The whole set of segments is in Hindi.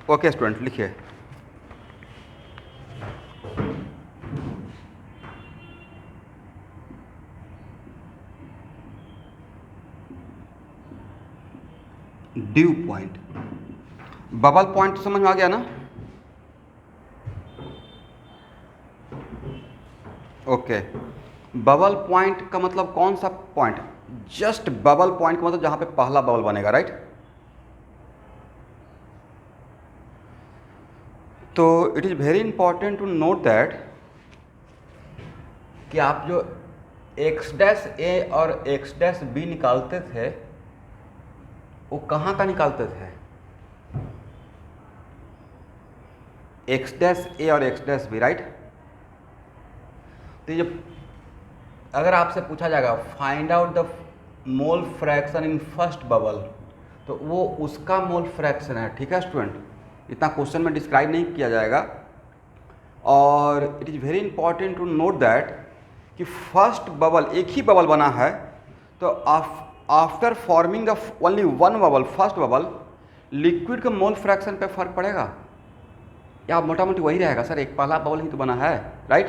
ओके स्टूडेंट, लिखिए। ड्यू पॉइंट, बबल पॉइंट समझ में आ गया ना? ओके, बबल पॉइंट का मतलब कौन सा पॉइंट? जस्ट बबल पॉइंट का मतलब जहां पे पहला बबल बनेगा, राइट? तो it is very important to note that कि आप जो एक्स डैश ए और एक्स डैश बी निकालते थे वो कहाँ का निकालते थे? एक्स डैश ए और एक्स डैश बी, राइट? तो ये अगर आपसे पूछा जाएगा find out the mole fraction in first bubble, तो वो उसका मोल फ्रैक्शन है, ठीक है स्टूडेंट? इतना क्वेश्चन में डिस्क्राइब नहीं किया जाएगा। और it is very important to note that कि फर्स्ट बबल, एक ही बबल बना है, तो after forming the only one bubble, first bubble, liquid के मोल फ्रैक्शन पे फर्क पड़ेगा या मोटा मोटी वही रहेगा? सर एक पहला बबल ही तो बना है, राइट?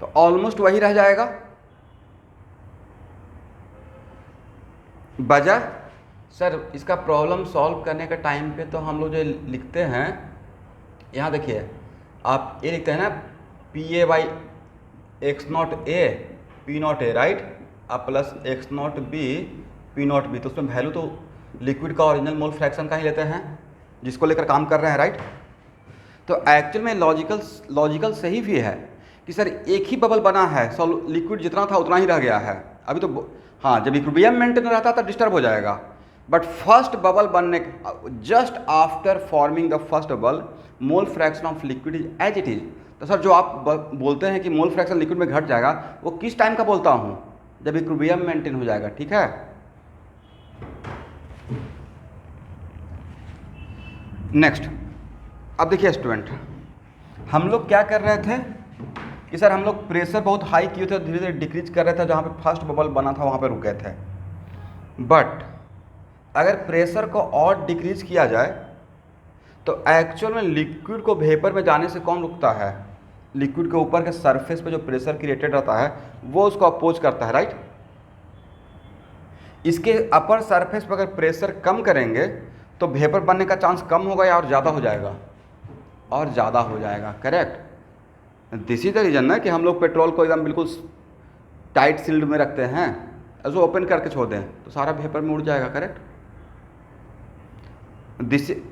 तो ऑलमोस्ट वही रह जाएगा। वजह सर इसका प्रॉब्लम सॉल्व करने के टाइम पे तो हम लोग जो लिखते हैं, यहाँ देखिए आप ये लिखते हैं ना, P A by X not A P not A, right? अब plus X not B P not B, तो उसमें वैल्यू तो लिक्विड का ओरिजिनल मोल फ्रैक्शन का ही लेते हैं जिसको लेकर काम कर रहे हैं, राइट? तो एक्चुअल में लॉजिकल सही भी है कि सर एक ही बबल बना है, सो लिक्विड जितना था उतना ही रह गया है अभी तो। हाँ, जब इक्विलिब्रियम मेंटेन रहता तो डिस्टर्ब हो जाएगा, बट फर्स्ट बबल बनने just after forming the first bubble mole fraction of liquid is as it is. तो सर जो आप बोलते हैं कि मोल फ्रैक्शन लिक्विड में घट जाएगा, वो किस टाइम का बोलता हूँ? जब इक्विलिब्रियम मेंटेन हो जाएगा, ठीक है? नेक्स्ट, अब देखिए स्टूडेंट, हम लोग क्या कर रहे थे कि सर हम लोग प्रेशर बहुत हाई किए थे, धीरे धीरे डिक्रीज कर रहे थे, जहाँ पे फर्स्ट बबल बना था वहाँ पे रुके थे। बट अगर प्रेशर को और डिक्रीज किया जाए तो एक्चुअल में लिक्विड को वेपर में जाने से कौन रुकता है? लिक्विड के ऊपर के सरफेस पे जो प्रेशर क्रिएटेड रहता है वो उसको अपोज करता है, राइट? इसके अपर सरफेस पर अगर प्रेशर कम करेंगे तो वेपर बनने का चांस कम होगा या और ज़्यादा हो जाएगा? और ज़्यादा हो जाएगा, correct? This is the reason ना कि हम लोग पेट्रोल को एकदम बिल्कुल टाइट सील्ड में रखते हैं, ऐसे ओपन करके छोड़ दें तो सारा वेपर में उड़ जाएगा, करेक्ट?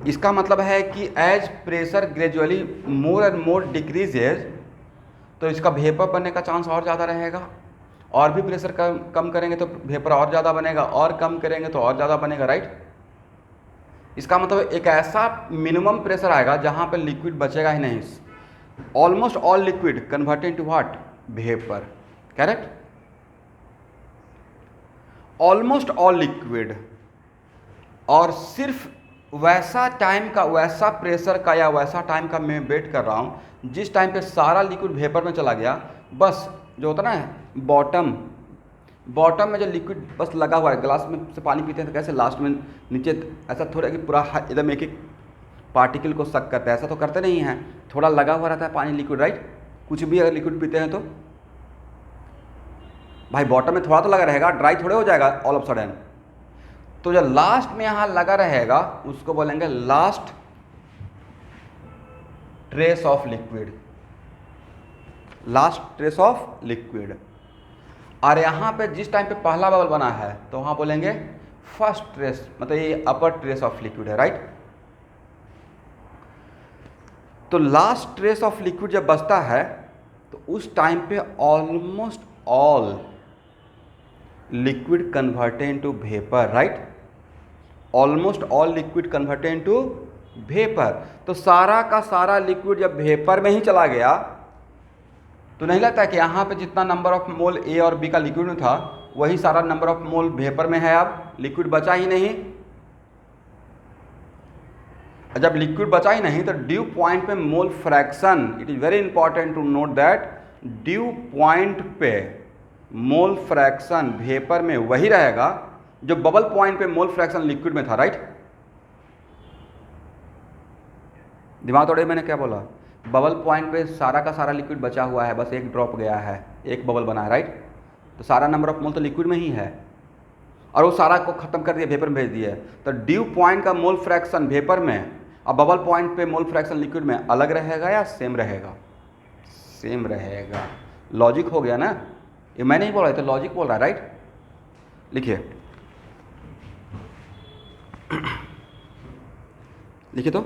इसका मतलब है कि as pressure gradually more and more decreases, तो इसका वेपर बनने का चांस और ज़्यादा रहेगा। और भी प्रेशर कम करेंगे तो वेपर और ज़्यादा बनेगा, और कम करेंगे तो और ज़्यादा बनेगा, राइट? इसका मतलब एक ऐसा मिनिमम प्रेशर आएगा जहाँ पे लिक्विड बचेगा ही नहीं। Almost all liquid converted to what? Vapour, correct? Almost all liquid, और सिर्फ वैसा टाइम का, वैसा प्रेशर का या वैसा टाइम का मैं वेट कर रहा हूँ जिस टाइम पे सारा लिक्विड वेपर में चला गया। बस जो होता है ना बॉटम में जो लिक्विड बस लगा हुआ है, ग्लास में से पानी पीते हैं तो कैसे लास्ट में नीचे ऐसा थोड़ा कि पूरा एकदम एक एक पार्टिकल को सक करता है, ऐसा तो करते नहीं हैं, थोड़ा लगा हुआ रहता है पानी लिक्विड, राइट? कुछ भी अगर लिक्विड पीते हैं तो भाई बॉटम में थोड़ा तो लगा रहेगा, ड्राई थोड़े हो जाएगा ऑल ऑफ सडन। तो जो लास्ट में यहाँ लगा रहेगा उसको बोलेंगे last trace of liquid, last trace of liquid. और यहाँ पे जिस टाइम पे पहला बबल बना है तो वहाँ बोलेंगे फर्स्ट ट्रेस, मतलब ये अपर ट्रेस ऑफ लिक्विड है, राइट? तो लास्ट ट्रेस ऑफ लिक्विड जब बचता है तो उस टाइम पे almost all liquid converted into vapour, right? Almost all liquid converted into vapour. तो सारा का सारा लिक्विड जब वेपर में ही चला गया तो नहीं लगता कि यहाँ पे जितना नंबर ऑफ मोल ए और बी का लिक्विड में था वही सारा नंबर ऑफ मोल वेपर में है, अब लिक्विड बचा ही नहीं। जब लिक्विड बचा ही नहीं तो ड्यू पॉइंट पे mole fraction, it is very important to note that dew point पे मोल फ्रैक्शन वेपर में वही रहेगा जो बबल पॉइंट पे मोल फ्रैक्शन लिक्विड में था, राइट? दिमाग तोड़े, मैंने क्या बोला, बबल पॉइंट पे सारा का सारा लिक्विड बचा हुआ है, बस एक ड्रॉप गया है, एक बबल बना है, राइट। तो सारा नंबर ऑफ मोल तो लिक्विड में ही है, और वो सारा को ख़त्म कर दिया, वेपर में भेज दिया है। तो ड्यू पॉइंट का मोल फ्रैक्शन वेपर में और बबल पॉइंट पे मोल फ्रैक्शन लिक्विड में अलग रहेगा या सेम रहेगा? सेम रहेगा। लॉजिक हो गया ना, ये मैं नहीं बोल रहा, तो लॉजिक बोल रहा है, राइट। लिखिए लिखिए तो,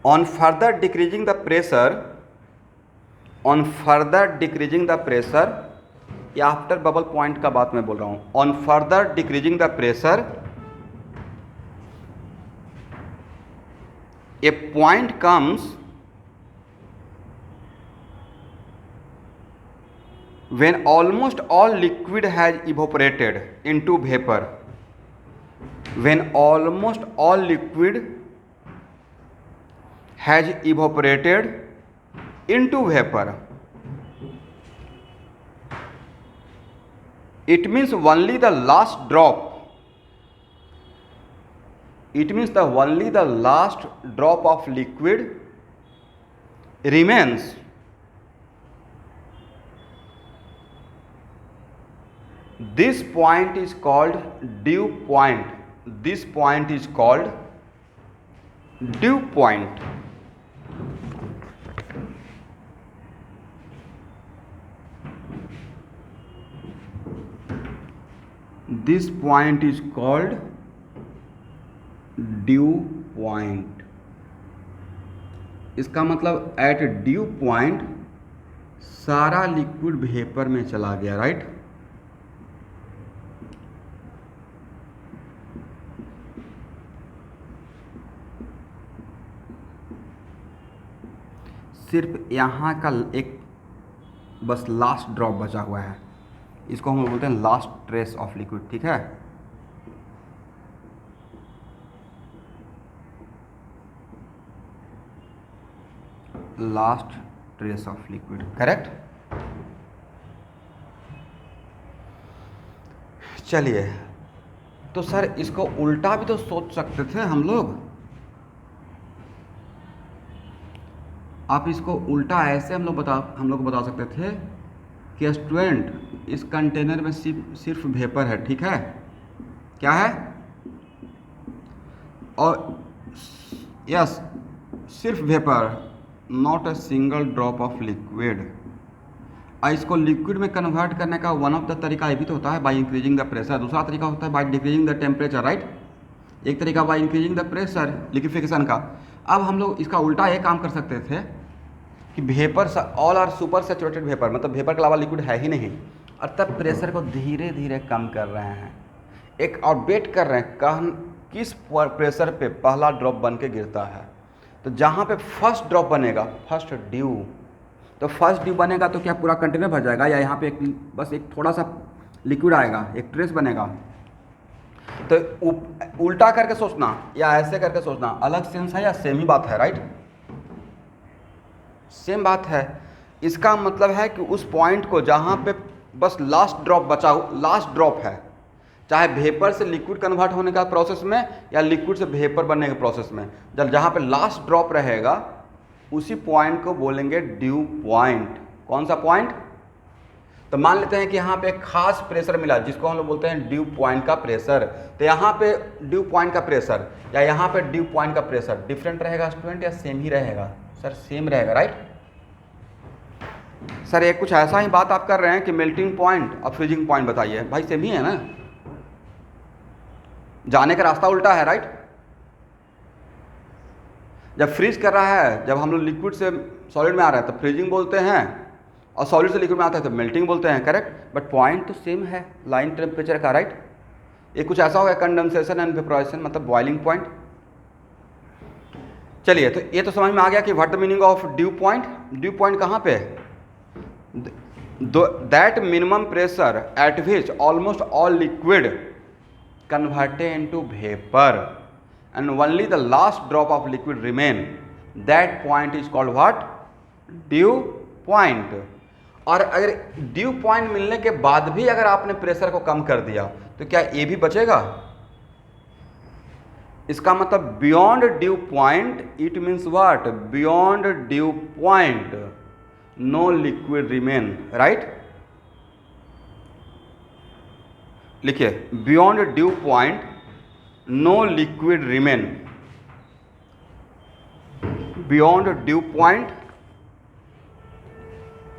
on further decreasing the pressure, या आफ्टर बबल पॉइंट का बात मैं बोल रहा हूं, on further decreasing the pressure A point comes when almost all liquid has evaporated into vapor, when almost all liquid has evaporated into vapor, it means only the last drop, it means only the last drop of liquid remains. This point is called dew point. This point is called dew point. This point is called dew point. इसका मतलब एट ड्यू पॉइंट सारा लिक्विड वेपर में चला गया, राइट। सिर्फ यहाँ का एक बस लास्ट ड्रॉप बचा हुआ है, इसको हम बोलते हैं लास्ट ट्रेस ऑफ लिक्विड, ठीक है। Last trace of liquid, correct. चलिए, तो सर इसको उल्टा भी तो सोच सकते थे हम लोग। आप इसको उल्टा ऐसे हम लोग बता सकते थे कि स्टूडेंट इस कंटेनर में सिर्फ वेपर है, ठीक है, क्या है, और यस सिर्फ vapour, not a single drop of liquid. और इसको लिक्विड में कन्वर्ट करने का वन ऑफ द तरीका ये भी तो होता है बाय इंक्रीजिंग द प्रेशर, दूसरा तरीका होता है by decreasing the temperature, right. एक तरीका by increasing the pressure liquefaction का। अब हम लोग इसका उल्टा ये काम कर सकते थे कि vapour all are super saturated vapour, मतलब वेपर के अलावा लिक्विड है ही नहीं, और तब प्रेशर को धीरे धीरे कम कर रहे हैं, एक और वेट कर रहे हैं किस प्रेशर पे पहला ड्रॉप बन के गिरता है। तो जहाँ पे फर्स्ट ड्रॉप बनेगा, फर्स्ट ड्यू, तो फर्स्ट ड्यू बनेगा तो क्या पूरा कंटेनर भर जाएगा, या यहाँ पे बस एक थोड़ा सा लिक्विड आएगा, एक ट्रेस बनेगा। तो उल्टा करके सोचना या ऐसे करके सोचना अलग सेंस है या सेम ही बात है, राइट। सेम बात है। इसका मतलब है कि उस पॉइंट को जहाँ पे बस लास्ट ड्रॉप बचा, लास्ट ड्रॉप है, चाहे वेपर से लिक्विड कन्वर्ट होने का प्रोसेस में या लिक्विड से वेपर बनने के प्रोसेस में, जहाँ पे लास्ट ड्रॉप रहेगा उसी पॉइंट को बोलेंगे ड्यू पॉइंट। कौन सा पॉइंट? तो मान लेते हैं कि यहाँ पे एक खास प्रेशर मिला जिसको हम लोग बोलते हैं ड्यू पॉइंट का प्रेशर। तो यहाँ पे ड्यू पॉइंट का प्रेशर या यहाँ पे ड्यू पॉइंट का प्रेशर डिफरेंट रहेगा स्टूडेंट या सेम ही रहेगा? सर सेम रहेगा, राइट। सर एक कुछ ऐसा ही बात आप कर रहे हैं कि मेल्टिंग पॉइंट और फ्रीजिंग पॉइंट बताइए, भाई सेम ही है ना, जाने का रास्ता उल्टा है, राइट। जब फ्रीज कर रहा है, जब हम लोग लिक्विड से सॉलिड में आ रहे हैं तो फ्रीजिंग बोलते हैं, और सॉलिड से लिक्विड में आता है तो मेल्टिंग बोलते हैं, करेक्ट। बट पॉइंट तो सेम है, लाइन टेम्परेचर का, राइट। ये कुछ ऐसा होगा कंडेंसेशन एंड वेपोराइजेशन, मतलब बॉइलिंग पॉइंट। चलिए, तो ये तो समझ में आ गया कि what the meaning of due point. Due point कहाँ पे? That minimum pressure at which almost all liquid converted into vapor and only the last drop of liquid remain, that point is called what? Dew point। और अगर ड्यू पॉइंट मिलने के बाद भी अगर आपने प्रेशर को कम कर दिया तो क्या ये भी बचेगा? इसका मतलब beyond dew point it means what, beyond dew point no liquid remain, right. लिखिए beyond dew point no liquid remain, beyond dew point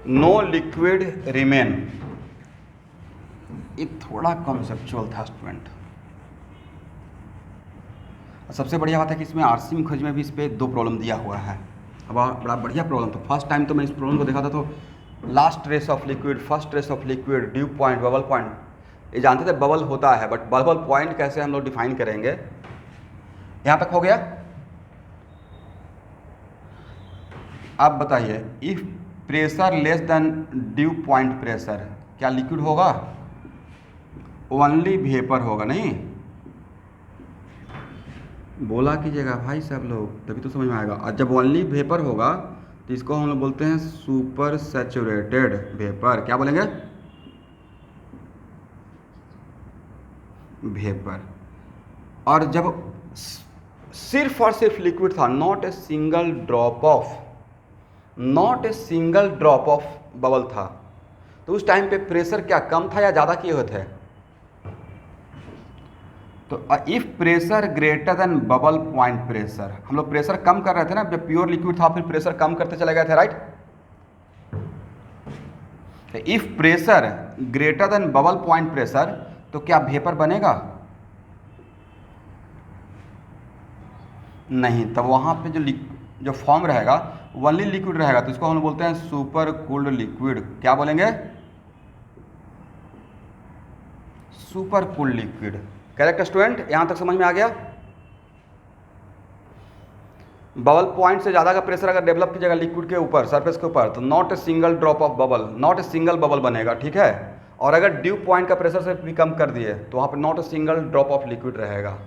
no liquid remain. ये थोड़ा कॉन्सेप्चुअल था स्टूडेंट। सबसे बढ़िया बात है कि इसमें आरसी मुखर्जी में भी इस पर 2 प्रॉब्लम दिया हुआ है। अब बड़ा बढ़िया प्रॉब्लम था। फर्स्ट टाइम तो मैं इस प्रॉब्लम को देखा था तो last trace of liquid, first trace of liquid, due point, bubble point, ये जानते थे बबल होता है, बट बबल पॉइंट कैसे हम लोग डिफाइन करेंगे। यहाँ तक हो गया। अब बताइए if pressure less than due point pressure, क्या लिक्विड होगा? ओनली वेपर होगा। नहीं बोला कीजिएगा भाई सब लोग, तभी तो समझ में आएगा। और जब ओनली वेपर होगा तो इसको हम लोग बोलते हैं सुपर सैचुरेटेड वेपर। क्या बोलेंगे? वेपर। और जब सिर्फ और सिर्फ लिक्विड था, not a single drop of, not a single drop of bubble था, तो उस टाइम पे प्रेशर क्या कम था या ज़्यादा किए हुए थे? तो if pressure greater than bubble point pressure, हम लोग प्रेशर कम कर रहे थे ना, जब प्योर लिक्विड था फिर प्रेशर कम करते चले गए थे, right. If pressure greater than bubble point pressure, तो क्या वेपर बनेगा? नहीं, तब वहाँ पे जो फॉर्म रहेगा ओनली लिक्विड रहेगा, तो इसको हम बोलते हैं सुपर कूल्ड लिक्विड। क्या बोलेंगे? Super cooled liquid. Correct student, यहाँ तक समझ में आ गया? बबल पॉइंट से ज़्यादा का प्रेशर अगर डेवलप कीजिएगा लिक्विड के ऊपर, सरफेस के ऊपर, तो not a single drop of bubble, not a single bubble बनेगा, ठीक है। और अगर ड्यू पॉइंट का प्रेशर से भी कम कर दिए तो वहाँ पे not a single drop of liquid रहेगा।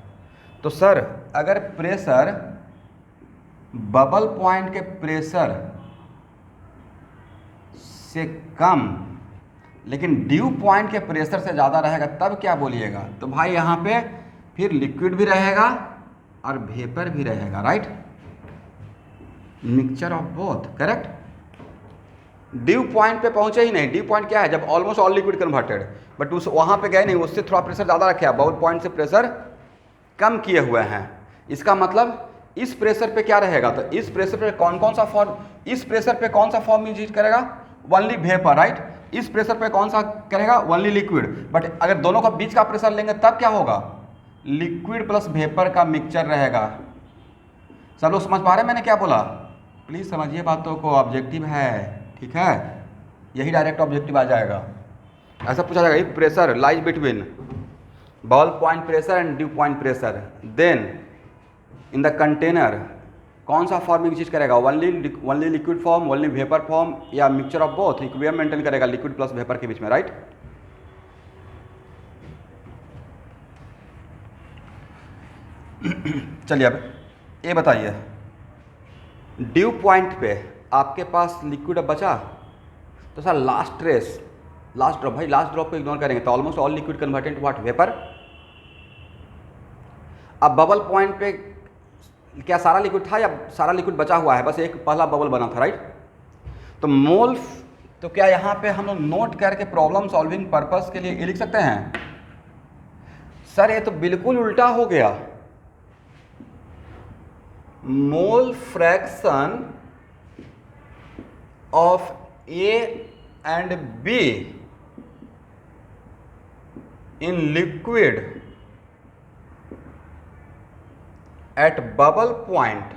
तो सर अगर प्रेशर बबल पॉइंट के प्रेशर से कम लेकिन ड्यू पॉइंट के प्रेशर से ज़्यादा रहेगा, तब क्या बोलिएगा? तो भाई यहाँ पे फिर लिक्विड भी रहेगा और वेपर भी रहेगा, right. Mixture of both, correct. Due point पे पहुंचे ही नहीं। ड्यू पॉइंट क्या है? जब almost all liquid converted, but उस वहाँ पे गए नहीं, उससे थोड़ा प्रेशर ज़्यादा रखे, बबल पॉइंट से प्रेशर कम किए हुए हैं। इसका मतलब इस प्रेशर पे क्या रहेगा? तो इस प्रेशर पे कौन सा फॉर्म, इस प्रेशर पे कौन सा फॉर्म यूज करेगा? Only vapour, right. इस प्रेशर पे कौन सा करेगा? Only liquid. बट अगर दोनों का बीच का प्रेशर लेंगे तब क्या होगा? लिक्विड प्लस वेपर का मिक्सचर रहेगा। सब लोग समझ पा रहे हैं मैंने क्या बोला? प्लीज समझिए बातों को, ऑब्जेक्टिव है, ठीक है। यही डायरेक्ट ऑब्जेक्टिव आ जाएगा। ऐसा पूछा जाएगा if pressure lies between bubble point pressure and dew point pressure, then in the container कौन सा फॉर्म यूज करेगा? Only liquid form, only vapour form, या mixture of both, equilibrium maintain करेगा लिक्विड प्लस वेपर के बीच में, राइट। चलिए अब ये बताइए, ड्यू पॉइंट पे आपके पास लिक्विड अब बचा, तो sir last trace, last drop, भाई लास्ट ड्रॉप को इग्नोर करेंगे तो almost all liquid converted to what? Vapour. अब बबल पॉइंट पे क्या सारा लिक्विड था या सारा लिक्विड बचा हुआ है? बस एक पहला बबल बना था, राइट। तो मोल, तो क्या यहाँ पे हम लोग नोट करके प्रॉब्लम सॉल्विंग पर्पस के लिए ये लिख सकते हैं? सर ये तो बिल्कुल उल्टा हो गया। मोल fraction of A and be in liquid at bubble point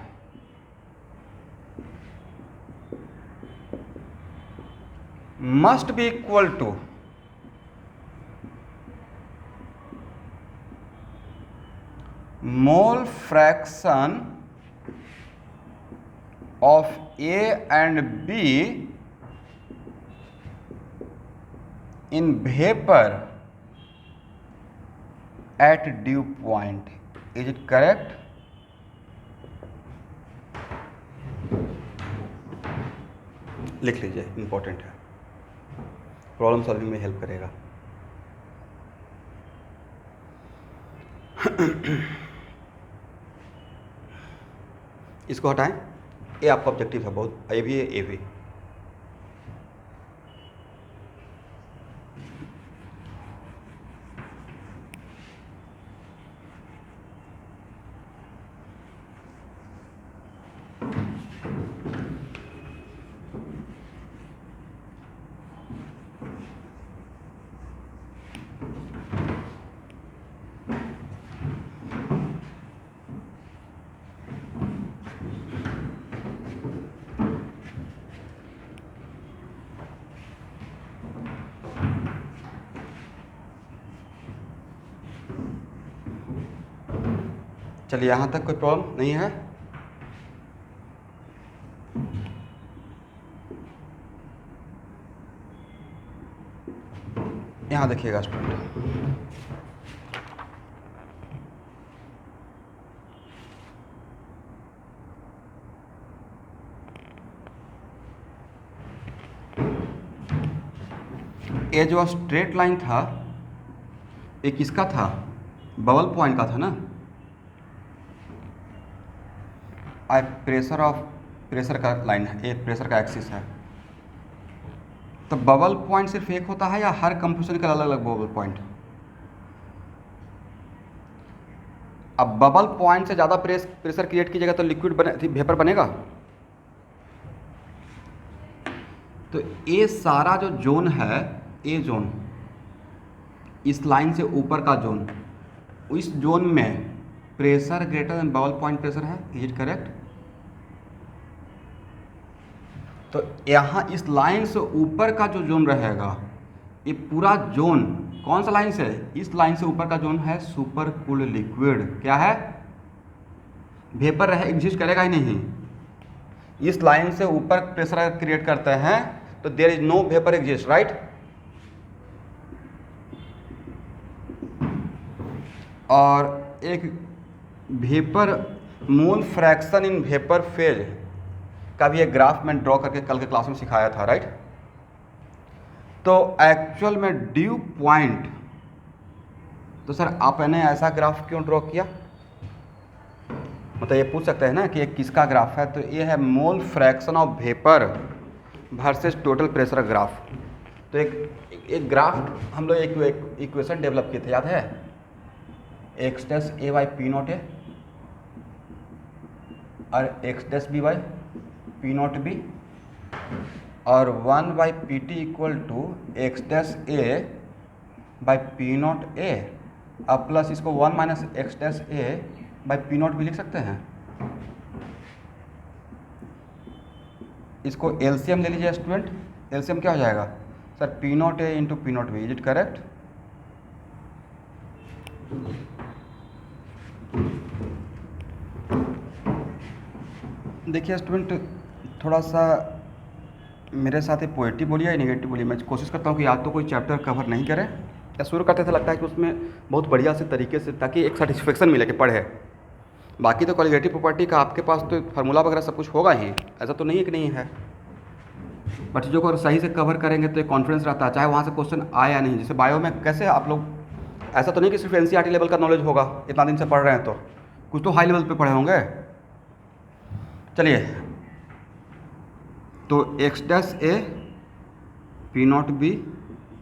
must be equal to mole fraction of A and B in vapor at dew point. Is it correct? लिख लीजिए, इंपॉर्टेंट है, प्रॉब्लम सॉल्विंग में हेल्प करेगा। इसको हटाएं, ये आपका ऑब्जेक्टिव है बहुत, ये भी है, ये भी। चलिए यहाँ तक कोई प्रॉब्लम नहीं है। यहाँ देखिएगा स्टूडेंट, ये जो स्ट्रेट लाइन था ये किसका था? बबल पॉइंट का था ना। प्रेशर का लाइन है, ये प्रेशर का एक्सिस है। तो बबल पॉइंट सिर्फ एक होता है या हर कंपोजिशन का अलग अलग बबल पॉइंट? अब बबल पॉइंट से ज़्यादा प्रेशर क्रिएट कीजिएगा तो लिक्विड वेपर बनेगा। तो ये सारा जो जोन है, ये जोन, इस लाइन से ऊपर का जोन, इस जोन में pressure greater than bubble point pressure है। Is it correct? तो यहाँ इस लाइन से ऊपर का जो जोन रहेगा, ये पूरा जोन कौन सा लाइन से? इस लाइन से ऊपर का जोन है सुपर कूल्ड लिक्विड। क्या है? वेपर रहे, एग्जिस्ट करेगा ही नहीं। इस लाइन से ऊपर प्रेशर क्रिएट करते हैं तो there is no vapour exist, right? और एक vapour mole fraction in vapour phase का भी एक ग्राफ में ड्रॉ करके कल के क्लास में सिखाया था, राइट? तो एक्चुअल में ड्यू पॉइंट, तो सर आपने ऐसा ग्राफ क्यों ड्रॉ किया? मतलब ये पूछ सकते हैं ना कि ये किसका ग्राफ है। तो ये है मोल fraction of vapour versus total pressure graph. तो एक ग्राफ हम लोग एक इक्वेशन डेवलप किए थे, याद है? X dash A by P not A और X dash B by P not B और 1 by P T equal to X dash A by P not A. अब प्लस इसको 1 minus X dash A by P not भी लिख सकते हैं। इसको एलसीएम ले लीजिए स्टूडेंट। एलसीएम क्या हो जाएगा sir? P not a into P not be. Is it correct? देखिए स्टूडेंट, थोड़ा सा मेरे साथ ही पॉजिटिव बोलिए या नेगेटिव बोलिए। मैं कोशिश करता हूँ कि या तो कोई चैप्टर कवर नहीं करें या शुरू करते थे लगता है कि उसमें बहुत बढ़िया से तरीके से, ताकि एक सेटिस्फेक्शन मिले कि पढ़े। बाकी तो कॉलिगेटिव प्रॉपर्टी का आपके पास तो फार्मूला वगैरह सब कुछ होगा ही, ऐसा तो नहीं है कि नहीं है। बट चीज़ों को अगर सही से कवर करेंगे तो एक कॉन्फिडेंस रहता है, चाहे वहाँ से क्वेश्चन आए या नहीं। जैसे बायो में कैसे आप लोग, ऐसा तो नहीं कि सिर्फ एनसीईआरटी लेवल का नॉलेज होगा, इतना दिन से पढ़ रहे हैं तो कुछ तो हाई लेवल पे पढ़े होंगे। चलिए, तो X dash A P not B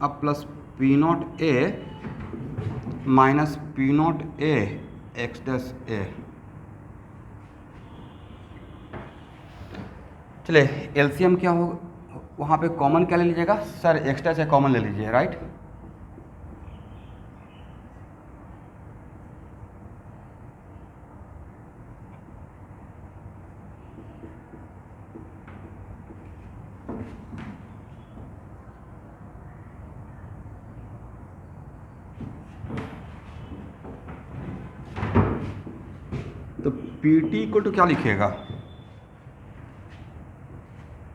अब plus P not A minus P not A X dash A. चलिए एलसीएम क्या होगा, वहाँ पे कॉमन क्या ले लीजिएगा सर? एक्स डैश ए कॉमन ले लीजिए, राइट? तो PT इक्वल टू क्या लिखिएगा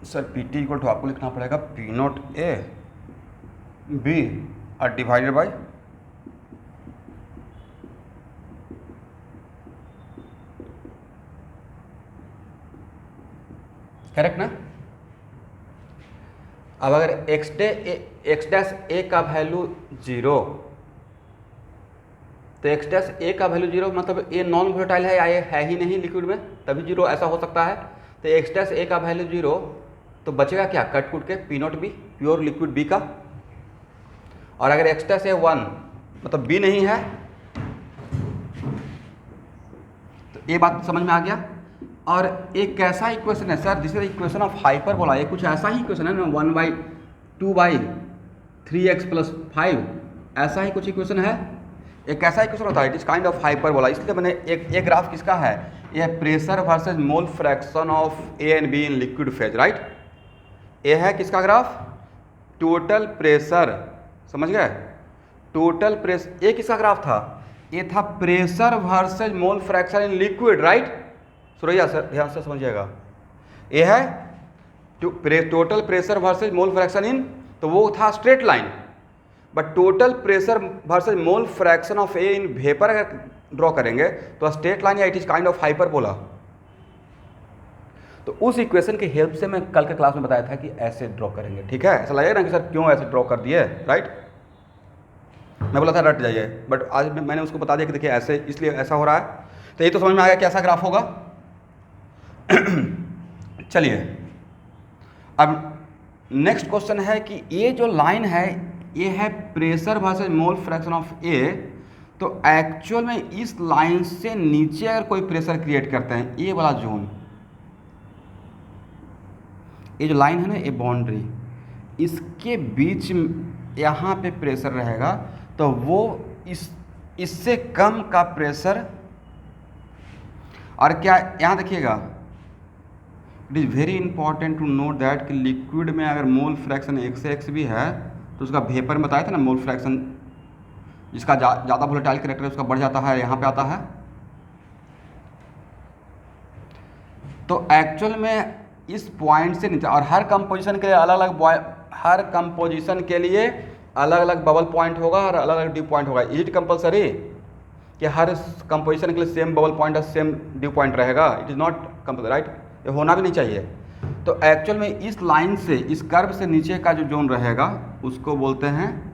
सर? PT इक्वल टू आपको लिखना पड़ेगा पी नॉट ए बी और डिवाइडेड बाई करेक्ट ना? अब अगर एक्स डैश ए का वैल्यू 0, तो एक्स डैश ए का वैल्यू 0 मतलब ये नॉन वोलेटाइल है या ये है ही नहीं लिक्विड में? तभी जीरो ऐसा हो सकता है। तो एक्स डैश ए का वैल्यू जीरो, तो बचेगा क्या, कट कुट के P not B, pure liquid B का। और अगर एक्स डैश ए वन मतलब बी नहीं है, तो ये बात समझ में आ गया। और एक कैसा इक्वेशन है sir, this is equation of hyperbola, ये कुछ ऐसा ही इक्वेशन है ना, 1/2/3x + 5, ऐसा ही कुछ इक्वेशन है। एक कैसा इक्वेशन होता है, it is kind of hyperbola. इसलिए मैंने एक ग्राफ किसका है, ये pressure versus mole fraction of A and be in liquid phase, right. ये है किसका ग्राफ, टोटल प्रेशर, समझ गए, टोटल प्रेशर। ये किसका ग्राफ था, ये था pressure versus mole fraction in liquid, right. Suraiya sir ध्यान से समझिएगा, ये है total pressure versus mole fraction इन, तो वो था straight line. But total pressure versus mole fraction of A in vapour अगर ड्रॉ करेंगे तो स्ट्रेट लाइन या it is kind of hyperbola. तो उस इक्वेशन की हेल्प से मैं कल के क्लास में बताया था कि ऐसे ड्रॉ करेंगे, ठीक है। ऐसा लगेगा ना कि सर क्यों ऐसे ड्रॉ कर दिए, राइट। मैं बोला था रट जाइए, बट आज मैंने उसको बता दिया कि देखिए ऐसे इसलिए ऐसा हो रहा है। तो ये तो समझ में आ गया कैसा ग्राफ होगा। चलिए अब नेक्स्ट क्वेश्चन है कि ये जो लाइन है ये है pressure versus mole fraction of A. तो एक्चुअल में इस लाइन से नीचे अगर कोई प्रेशर क्रिएट करते हैं, ये वाला जोन, ये जो लाइन है ना, ये बाउंड्री, इसके बीच यहाँ पे प्रेशर रहेगा, तो वो इससे कम का प्रेशर। और क्या यहाँ देखिएगा, it is very important to note that कि लिक्विड में अगर मोल फ्रैक्शन x भी है तो उसका वेपर में बताया था ना, मोल फ्रैक्शन जिसका ज़्यादा वोलेटाइल कैरेक्टर है उसका बढ़ जाता है, यहाँ पे आता है। तो एक्चुअल में इस पॉइंट से नीचे, और हर कंपोजिशन के लिए अलग अलग, हर कंपोजिशन के लिए अलग अलग बबल पॉइंट होगा और अलग अलग ड्यू पॉइंट होगा। इज इट कंपलसरी कि हर कंपोजिशन के लिए सेम बबल पॉइंट और सेम ड्यू पॉइंट रहेगा? It is not compulsory, right. ये होना भी नहीं चाहिए। तो एक्चुअल में इस लाइन से, इस कर्व से नीचे का जो जोन रहेगा उसको बोलते हैं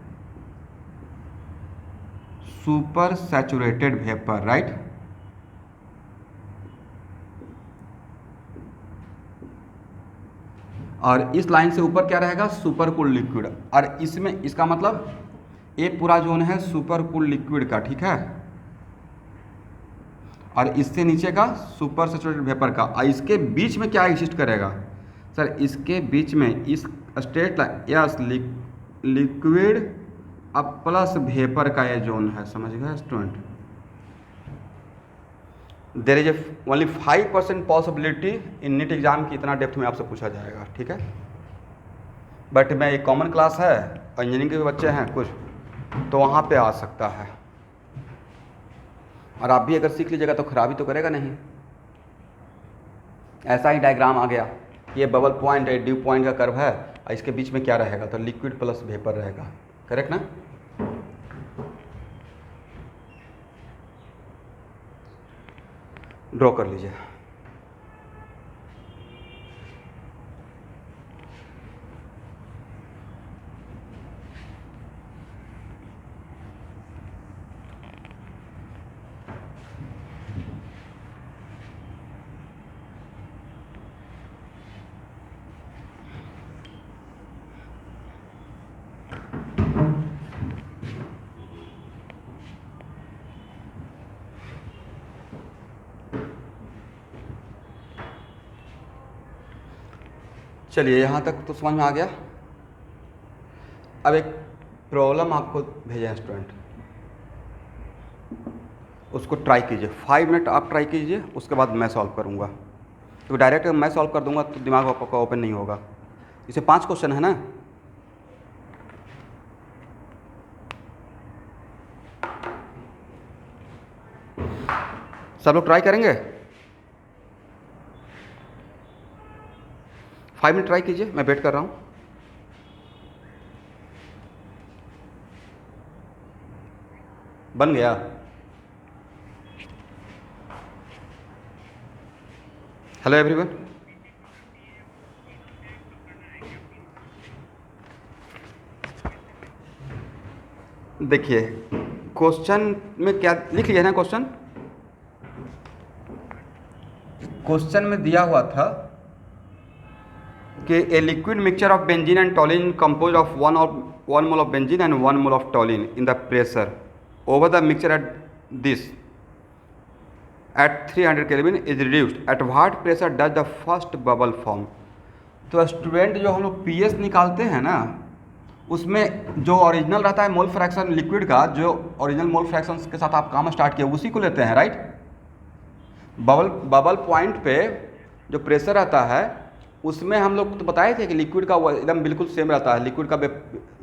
सुपर सैचुरेटेड वेपर, राइट। और इस लाइन से ऊपर क्या रहेगा, सुपर कूल लिक्विड। और इसमें इसका मतलब ये पूरा जोन है सुपर कूल लिक्विड का, ठीक है। और इससे नीचे का सुपर सैचुरेटेड वेपर का। और इसके बीच में क्या एग्जिस्ट करेगा सर, इसके बीच में इस स्ट्रेट लाइन, यस, लिक्विड अब प्लस वेपर का ये जोन है, समझ गए student. There is only 5% possibility in NEET exam की इतना डेप्थ में आपसे पूछा जाएगा, ठीक है। बट मैं एक कॉमन क्लास है और इंजीनियरिंग के भी बच्चे हैं कुछ, तो वहाँ पे आ सकता है। और आप भी अगर सीख लीजिएगा तो खराबी तो करेगा नहीं। ऐसा ही डायग्राम आ गया, ये बबल पॉइंट है, ड्यू पॉइंट का कर्व है, और इसके बीच में क्या रहेगा, तो लिक्विड प्लस वेपर रहेगा, करेक्ट ना। ड्रॉ कर लीजिए। चलिए यहाँ तक तो समझ में आ गया। अब एक प्रॉब्लम आपको भेजा है स्टूडेंट, उसको ट्राई कीजिए। 5 मिनट आप ट्राई कीजिए, उसके बाद मैं सॉल्व करूँगा। तो डायरेक्ट मैं सॉल्व कर दूंगा तो दिमाग आपका ओपन नहीं होगा। इसे 5 क्वेश्चन है ना, सब लोग ट्राई करेंगे। 5 मिनट ट्राई कीजिए, मैं वेट कर रहा हूँ। बन गया? हेलो एवरीवन, देखिए क्वेश्चन में क्या लिख लिया है ना, क्वेश्चन में दिया हुआ था कि a liquid mixture of benzene and टॉलिन compose of 1 mole of benzene and 1 mole of टॉलिन in the pressure over the mixture at this at 300 Kelvin is reduced at what pressure does the first bubble form। तो स्टूडेंट जो हम लोग पीएस निकालते हैं ना, उसमें जो ओरिजिनल रहता है मोल फ्रैक्शन लिक्विड का, जो ओरिजिनल मोल फ्रैक्शन के साथ आप काम स्टार्ट किया उसी को लेते हैं, राइट। बबल पॉइंट पे जो प्रेशर रहता है उसमें हम लोग तो बताए थे कि लिक्विड का वो एकदम बिल्कुल सेम रहता है, लिक्विड का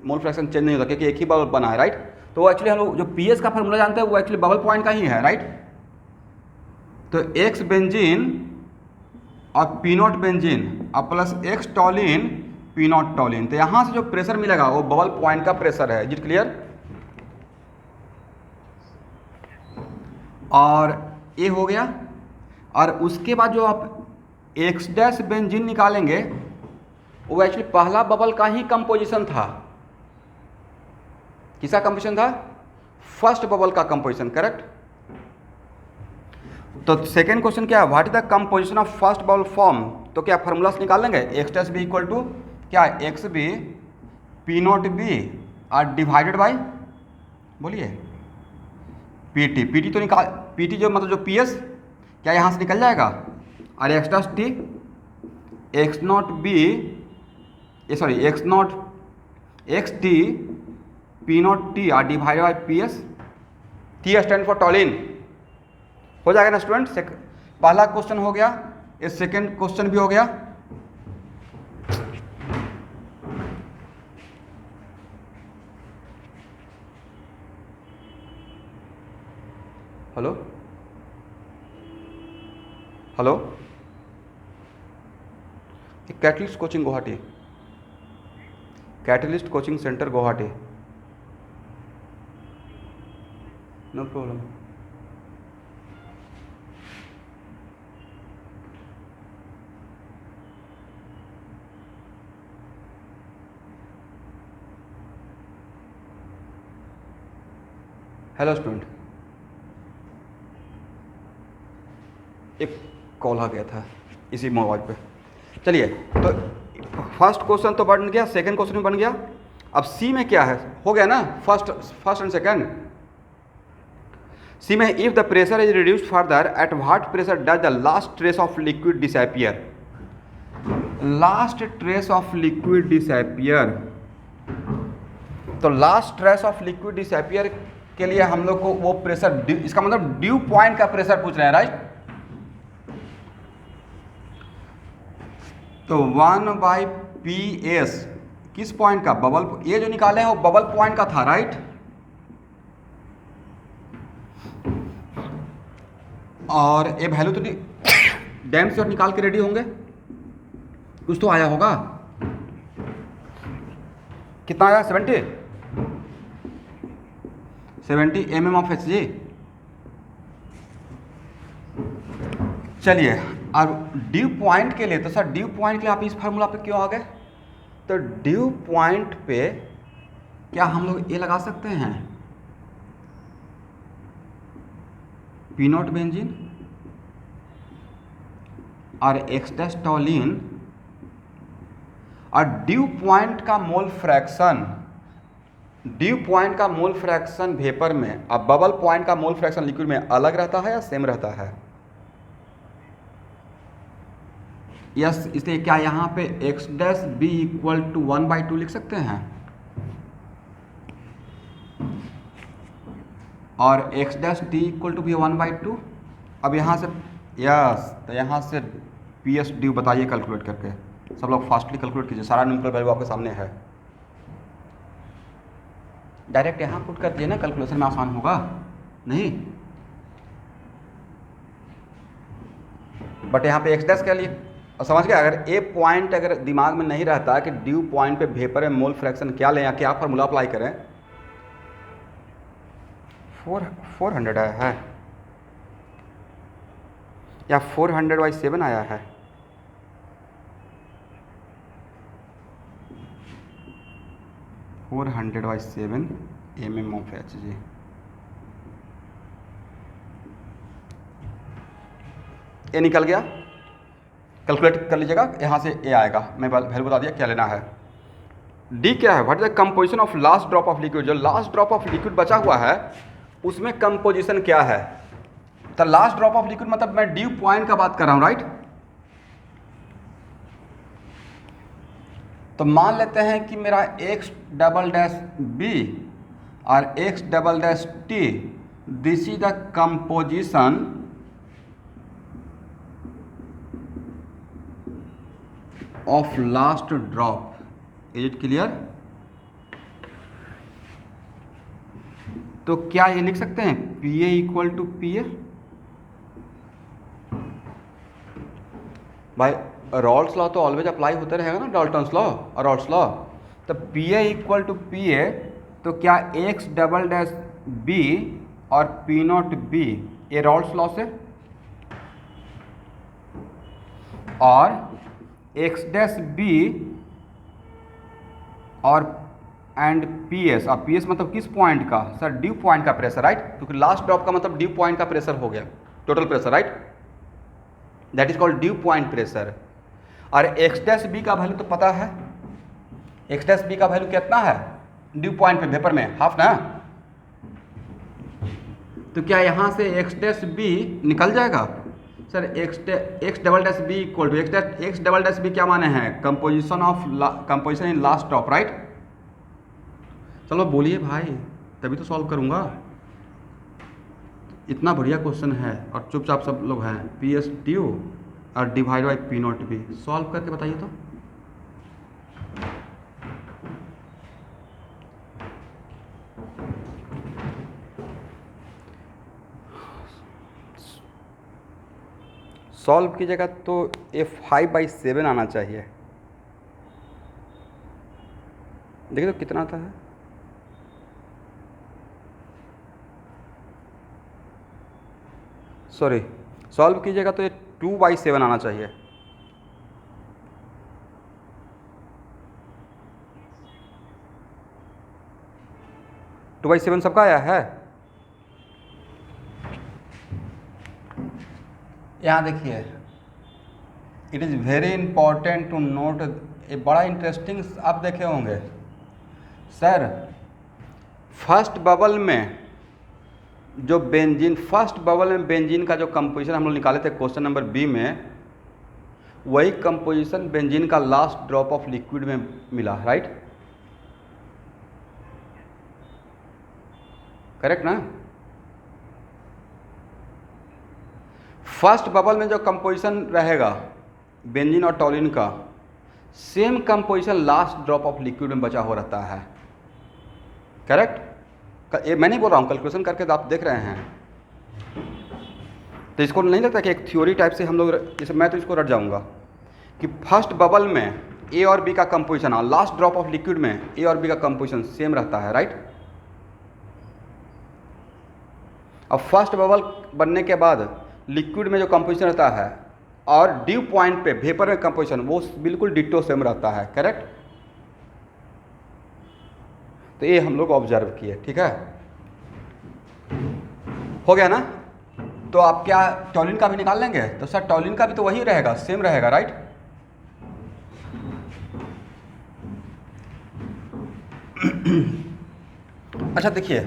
मोल फ्रैक्शन चेंज नहीं होता क्योंकि एक ही बबल बना है, राइट। तो वो एक्चुअली हम लोग जो पीएस का फार्मूला जानते हैं वो एक्चुअली बबल पॉइंट का ही है, राइट। तो एक्स बेंजीन और पी नॉट बेंजीन और प्लस एक्स टॉलिन पी नॉट टॉलिन, तो यहाँ से जो प्रेशर मिलेगा वो बबल पॉइंट का प्रेशर है। Is it clear? और ये हो गया। और उसके बाद जो आप एक्स डैश बेंजीन निकालेंगे वो एक्चुअली पहला बबल का ही कंपोजिशन था। किसका कंपोजिशन था? फर्स्ट बबल का कंपोजिशन, करेक्ट। तो सेकेंड क्वेश्चन क्या है, what is the composition of first bubble form. तो क्या फार्मूला से निकाल लेंगे, X dash B equal to क्या, X B P not B और डिवाइडेड बाई, बोलिए, पी टी। पी टी तो निकाल, पी टी जो मतलब जो पी एस क्या यहाँ से निकल जाएगा, और X dash T X not B, ये sorry X not X T P not T और divided by P S. T stand for toluene. हो जाएगा ना स्टूडेंट। पहला क्वेश्चन हो गया, ये सेकेंड क्वेश्चन भी हो गया। Hello hello, catalyst coaching Guwahati, catalyst coaching centre Guwahati, no problem. Hello student, एक कॉल आ गया था इसी मोबाइल पे। चलिए, तो फर्स्ट क्वेश्चन तो बन गया, सेकंड क्वेश्चन भी बन गया। अब सी में क्या है, हो गया ना, फर्स्ट एंड सेकंड। सी में if the pressure is reduced further at what pressure does the last trace of liquid disappear. Last trace of liquid disappear, तो last trace of liquid disappear के लिए हम लोग को वो प्रेशर, इसका मतलब ड्यू पॉइंट का प्रेशर पूछ रहे हैं, राइट। तो 1/PS किस पॉइंट का, बबल, ये जो निकाले हैं वो बबल पॉइंट का था, राइट। और ये वैल्यू तो डैम से और निकाल के रेडी होंगे, कुछ तो आया होगा। कितना आया, 70 mm ऑफ Hg। चलिए, और ड्यू पॉइंट के लिए, तो सर ड्यू पॉइंट के लिए आप इस फार्मूला पे क्यों आ गए। तो ड्यू पॉइंट पे क्या हम लोग ये लगा सकते हैं, पी नॉट बेंजीन और एक्स डैश टॉलिन, और ड्यू पॉइंट का मोल फ्रैक्शन, ड्यू पॉइंट का मोल फ्रैक्शन वेपर में और बबल पॉइंट का मोल फ्रैक्शन लिक्विड में अलग रहता है या सेम रहता है। यस, इसलिए क्या यहाँ पे X dash B equal to 1/2 लिख सकते हैं, और X dash D equal to भी 1/2। अब यहाँ से यस, तो यहाँ से पी एस ड्यू बताइए कैलकुलेट करके, सब लोग फास्टली कैलकुलेट कीजिए, सारा न्यूमेरिकल वैल्यू आपके सामने है। डायरेक्ट यहाँ पुट कर दिए ना, कैलकुलेशन में आसान होगा नहीं। बट यहाँ पे एक्स डैश के लिए, और समझ गए, अगर ए पॉइंट अगर दिमाग में नहीं रहता कि ड्यू पॉइंट पे वेपर में मोल फ्रैक्शन क्या लें या क्या फार्मूला अप्लाई करें। 400 आया है या 400/7 आया है, फोर 400/7 mm ऑफ Hg। ये निकल गया। कैलकुलेट कर लीजिएगा, यहाँ से ए आएगा, मैं वैल्यू बता दिया क्या लेना है। डी क्या है, what is the composition of last drop of liquid, जो लास्ट ड्रॉप ऑफ लिक्विड बचा हुआ है उसमें कंपोजिशन क्या है। तो लास्ट ड्रॉप ऑफ लिक्विड मतलब मैं ड्यू पॉइंट का बात कर रहा हूँ, राइट। तो मान लेते हैं कि मेरा x डबल डैश बी और x double dash T, this is the composition of last drop. Is it clear. तो क्या ये लिख सकते हैं P A equal to P A. भाई रॉल्स लॉ तो ऑलवेज अप्लाई होता रहेगा ना, डाल्टन्स लॉ और रॉल्स लॉ। तो P A equal to P A, तो क्या एक्स डबल डैश बी और पी नॉट बी ये रॉल्स लॉ से, और एक्स डैश बी और एंड पी एस। अब पी एस मतलब किस पॉइंट का सर, ड्यू पॉइंट का प्रेशर, राइट, क्योंकि लास्ट ड्रॉप का मतलब ड्यू पॉइंट का प्रेशर हो गया, total pressure, right, that is called due point pressure. और एक्स डैश बी का वैल्यू तो पता है, एक्स डैश बी का वैल्यू कितना है ड्यू पॉइंट पे वेपर में, हाफ ना। तो क्या यहाँ से एक्स डैश बी निकल जाएगा sir, X double dash B equal to X double dash B क्या माने हैं, composition in last drop, right. चलो बोलिए भाई, तभी तो सॉल्व करूँगा। इतना बढ़िया क्वेश्चन है और चुपचाप सब लोग हैं, पी एस ड्यू और divide by P not be, solve करके बताइए तो। सॉल्व कीजिएगा तो ये 5/7 आना चाहिए। देखिए तो कितना आता है, सॉरी, सॉल्व कीजिएगा तो ये 2/7 आना चाहिए। टू बाई सेवन सबका आया है। यहाँ देखिए, it is very important to note, ये बड़ा इंटरेस्टिंग आप देखे होंगे सर। फर्स्ट बबल में जो बेंजीन, फर्स्ट बबल में बेंजीन का जो कंपोजिशन हम लोग निकाले थे क्वेश्चन नंबर बी में, वही कंपोजिशन बेंजीन का लास्ट ड्रॉप ऑफ लिक्विड में मिला, राइट, करेक्ट ना। फर्स्ट बबल में जो कंपोजिशन रहेगा बेंजीन और टॉलिन का, same composition last drop of liquid में बचा हो रहता है, करेक्ट। ये मैं नहीं बोल रहा हूँ, कैलकुलेशन करके आप देख रहे हैं। तो इसको नहीं लगता कि एक थ्योरी टाइप से हम लोग, जैसे मैं तो इसको रट जाऊँगा कि फर्स्ट बबल में ए और बी का composition, last drop of liquid में ए और बी का कंपोजिशन सेम रहता है, राइट। अब फर्स्ट बबल बनने के बाद लिक्विड में जो कंपोजिशन रहता है और ड्यू पॉइंट पे वेपर में कंपोजिशन, वो बिल्कुल डिट्टो सेम रहता है, करेक्ट। तो ये हम लोग ऑब्जर्व किए, ठीक है, हो गया ना। तो आप क्या टॉलिन का भी निकाल लेंगे, तो सर टॉलिन का भी तो वही रहेगा, सेम रहेगा, राइट। अच्छा देखिए,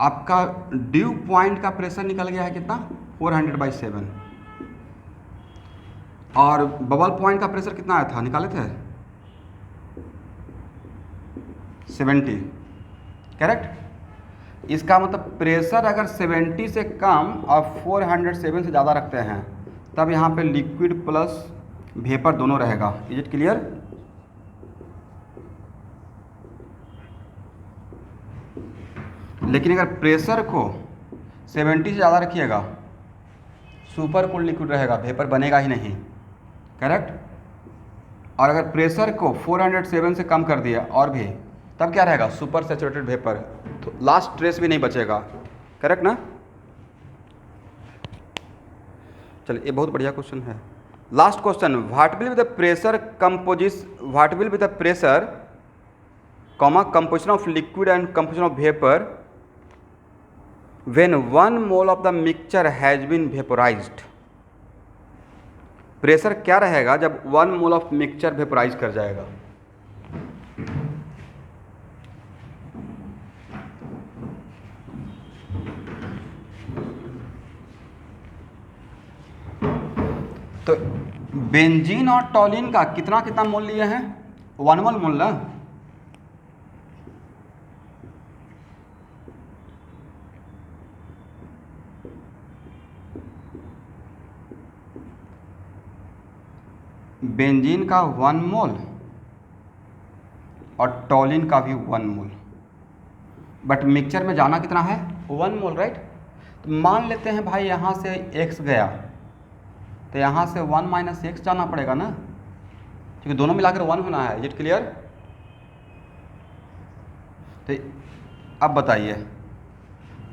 आपका ड्यू पॉइंट का प्रेशर निकल गया है कितना, 400/7, और बबल पॉइंट का प्रेशर कितना आया था, निकाले थे 70, करेक्ट। इसका मतलब प्रेशर अगर 70 से कम और 407 से ज़्यादा रखते हैं, तब यहाँ पे लिक्विड प्लस वेपर दोनों रहेगा। Is it clear. लेकिन अगर प्रेशर को 70 से ज़्यादा रखिएगा, सुपर कूल्ड लिक्विड रहेगा, वेपर बनेगा ही नहीं, करेक्ट। और अगर प्रेशर को 407 से कम कर दिया और भी, तब क्या रहेगा, सुपर सैचुरेटेड वेपर, तो लास्ट ट्रेस भी नहीं बचेगा, करेक्ट ना। चलिए, ये बहुत बढ़िया क्वेश्चन है। Last question, what will be the pressure composition, what will be the pressure comma composition of liquid and composition of vapour when 1 mole of the mixture has been vaporised, pressure क्या रहेगा जब 1 मोल ऑफ मिक्सचर वेपोराइज कर जाएगा? तो बेंजीन और टॉलिन का कितना कितना मोल लिए हैं? 1 मोल ना। बेंजीन का 1 मोल और टॉलिन का भी 1 मोल, बट मिक्सचर में जाना कितना है? 1 मोल, राइट। तो मान लेते हैं भाई यहाँ से x गया, तो यहाँ से 1 माइनस x जाना पड़ेगा ना, क्योंकि दोनों मिलाकर 1 होना है। Is it clear? तो अब बताइए,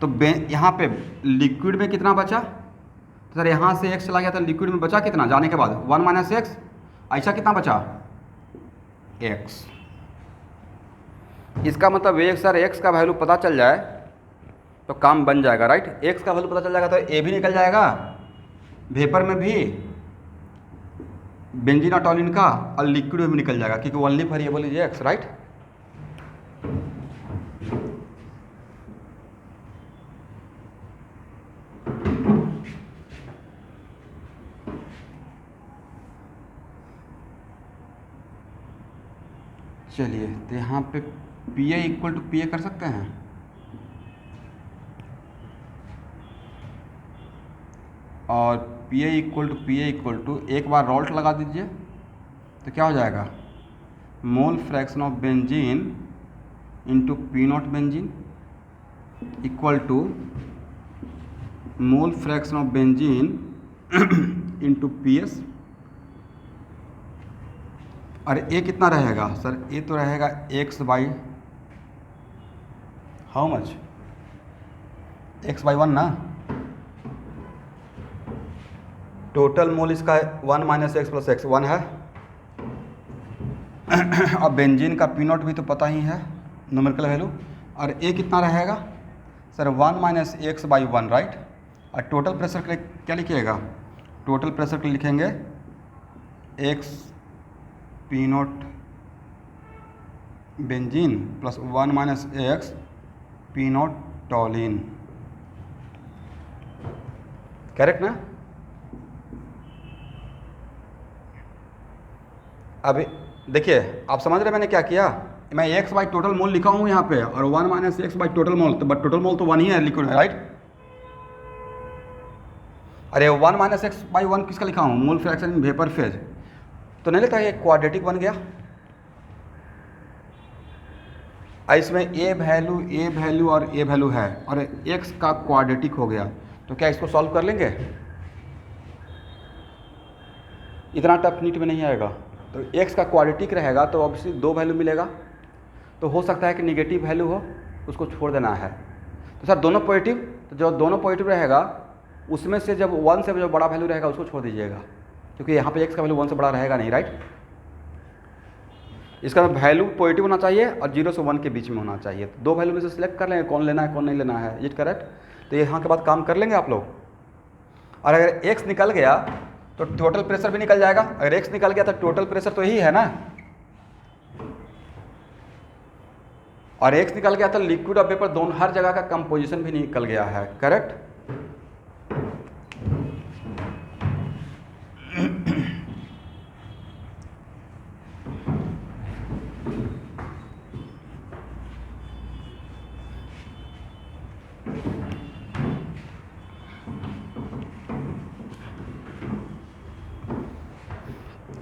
तो यहाँ पे लिक्विड में कितना बचा? तो सर यहाँ से x चला गया, तो लिक्विड में बचा कितना जाने के बाद? 1 माइनस एक्स। ऐसा कितना बचा? x। इसका मतलब ये सर x का वैल्यू पता चल जाए तो काम बन जाएगा, राइट। x का वैल्यू पता चल जाएगा तो a भी निकल जाएगा वेपर में भी, बेंजीन और टॉलिन का, और लिक्विड में भी निकल जाएगा, क्योंकि only variable is x, right. चलिए, तो यहाँ पे P A equal to P A कर सकते हैं, और पी ए इक्वल टू एक बार रोल्ट लगा दीजिए, तो क्या हो जाएगा? Mole fraction of benzene into P not benzene equal to mole fraction of benzene into P S. और ए कितना रहेगा सर? ए तो रहेगा x by how much? x by 1 ना। टोटल मोल इसका 1 माइनस एक्स प्लस एक्स 1 है। अब बेंजीन का पी नॉट भी तो पता ही है, न्यूमेरिकल वैल्यू। और ए कितना रहेगा sir? 1 minus x by 1, right. और टोटल प्रेशर के लिए क्या लिखिएगा? टोटल प्रेशर के लिए लिखेंगे x P not benzene plus 1 minus x P not टॉलिन, correct ना। अभी देखिए, आप समझ रहे हैं मैंने क्या किया? मैं x बाई टोटल मोल लिखा हूँ यहाँ पे, और 1 माइनस एक्स बाई टोटल मोल, तो बट टोटल मोल तो 1 ही है लिक्विड में, राइट। अरे 1 माइनस एक्स बाई 1 किसका लिखा हूँ? मोल फ्रैक्शन इन वेपर फेज, तो नहीं लगता ये क्वाड्रेटिक बन गया? इसमें ए वैल्यू और ए वैल्यू है, और x का क्वाड्रेटिक हो गया, तो क्या इसको सॉल्व कर लेंगे? इतना टफ नीट में नहीं आएगा। तो x का क्वाड्रेटिक रहेगा तो ऑब्वियसली 2 वैल्यू मिलेगा, तो हो सकता है कि निगेटिव वैल्यू हो, उसको छोड़ देना है। तो सर दोनों पॉजिटिव, तो जो दोनों पॉजिटिव रहेगा उसमें से जब 1 से जो बड़ा वैल्यू रहेगा उसको छोड़ दीजिएगा, क्योंकि यहाँ पे x का वैल्यू 1 से बड़ा रहेगा नहीं, राइट। इसका वैल्यू पॉजिटिव होना चाहिए और 0 से 1 के बीच में होना चाहिए। तो 2 वैल्यू में से सिलेक्ट कर लेंगे कौन लेना है कौन नहीं लेना है, इज करेक्ट। तो यहाँ के बाद काम कर लेंगे आप लोग। और अगर x निकल गया तो टोटल प्रेशर भी निकल जाएगा। अगर x निकल गया तो टोटल प्रेशर तो यही है ना, और x निकल गया तो लिक्विड और वेपर दोनों हर जगह का कंपोजिशन भी निकल गया है, करेक्ट।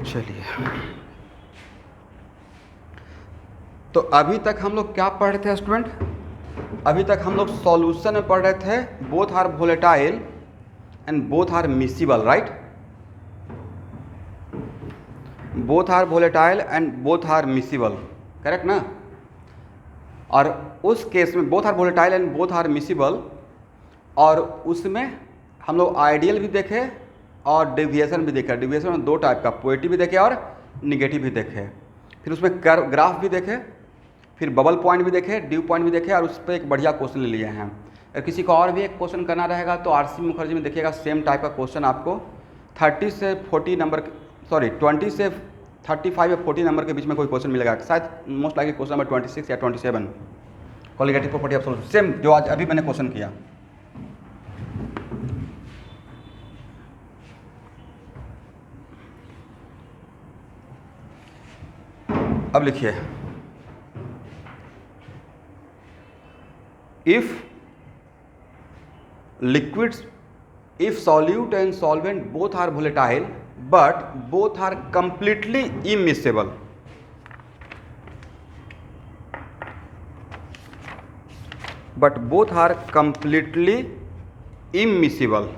चलिए, तो अभी तक हम लोग क्या पढ़ रहे थे स्टूडेंट? अभी तक हम लोग सॉल्यूशन में पढ़ रहे थे both are volatile and both are miscible, right. Both are volatile and both are miscible, correct ना। और उस केस में both are volatile and both are miscible, और उसमें हम लोग आइडियल भी देखे और डेविएशन भी देखा। डेविएशन में 2 टाइप का, पॉजिटिव भी देखे और निगेटिव भी देखे। फिर उसमें ग्राफ भी देखे, फिर बबल पॉइंट भी देखे, ड्यू पॉइंट भी देखे, और उस पर एक बढ़िया क्वेश्चन ले लिए हैं। अगर किसी को और भी एक क्वेश्चन करना रहेगा तो आरसी मुखर्जी में देखिएगा सेम टाइप का क्वेश्चन आपको 30 से 40 नंबर, सॉरी 20 से 35 या 40 नंबर के बीच में कोई क्वेश्चन मिलेगा, शायद मोस्ट लाइकली क्वेश्चन नंबर 26 या 27, colligative property of solution, same जो आज अभी मैंने क्वेश्चन किया। अब लिखिए, if liquids, if solute and solvent both are volatile but both are completely immiscible, but both are completely immiscible,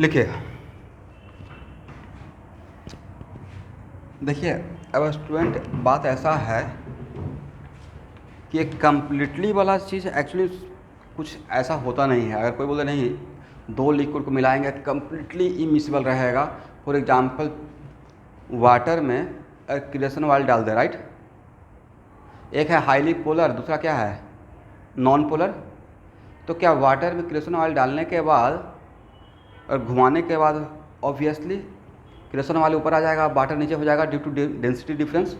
लिखिए। देखिए अब स्टूडेंट बात ऐसा है कि एक कम्प्लीटली वाला चीज़ एक्चुअली कुछ ऐसा होता नहीं है। अगर कोई बोले नहीं दो लिक्विड को मिलाएंगे कम्प्लीटली इमिसिबल रहेगा, फॉर एग्जांपल वाटर में क्रेसन ऑयल डाल दे, राइट, एक है हाईली पोलर, दूसरा क्या है नॉन पोलर, तो क्या वाटर में क्रेसन ऑयल डालने के बाद और घुमाने के बाद ऑब्वियसली क्रेसन ऑयल ऊपर आ जाएगा, वाटर नीचे हो जाएगा due to density difference,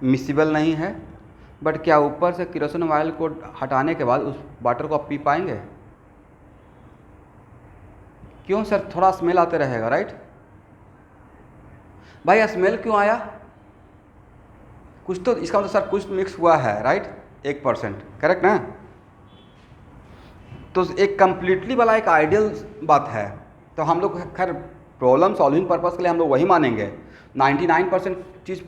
miscible नहीं है। बट क्या ऊपर से क्रेसन ऑयल को हटाने के बाद उस वाटर को आप पी पाएंगे? क्यों सर, थोड़ा स्मेल आते रहेगा, राइट। भाई स्मेल क्यों आया? कुछ तो इसका मतलब सर कुछ मिक्स हुआ है, राइट, 1%, करेक्ट ना। तो एक कम्प्लीटली वाला एक आइडियल बात है, तो हम लोग खैर प्रॉब्लम सॉल्विंग पर्पस के लिए हम लोग वही मानेंगे। 99% चीज़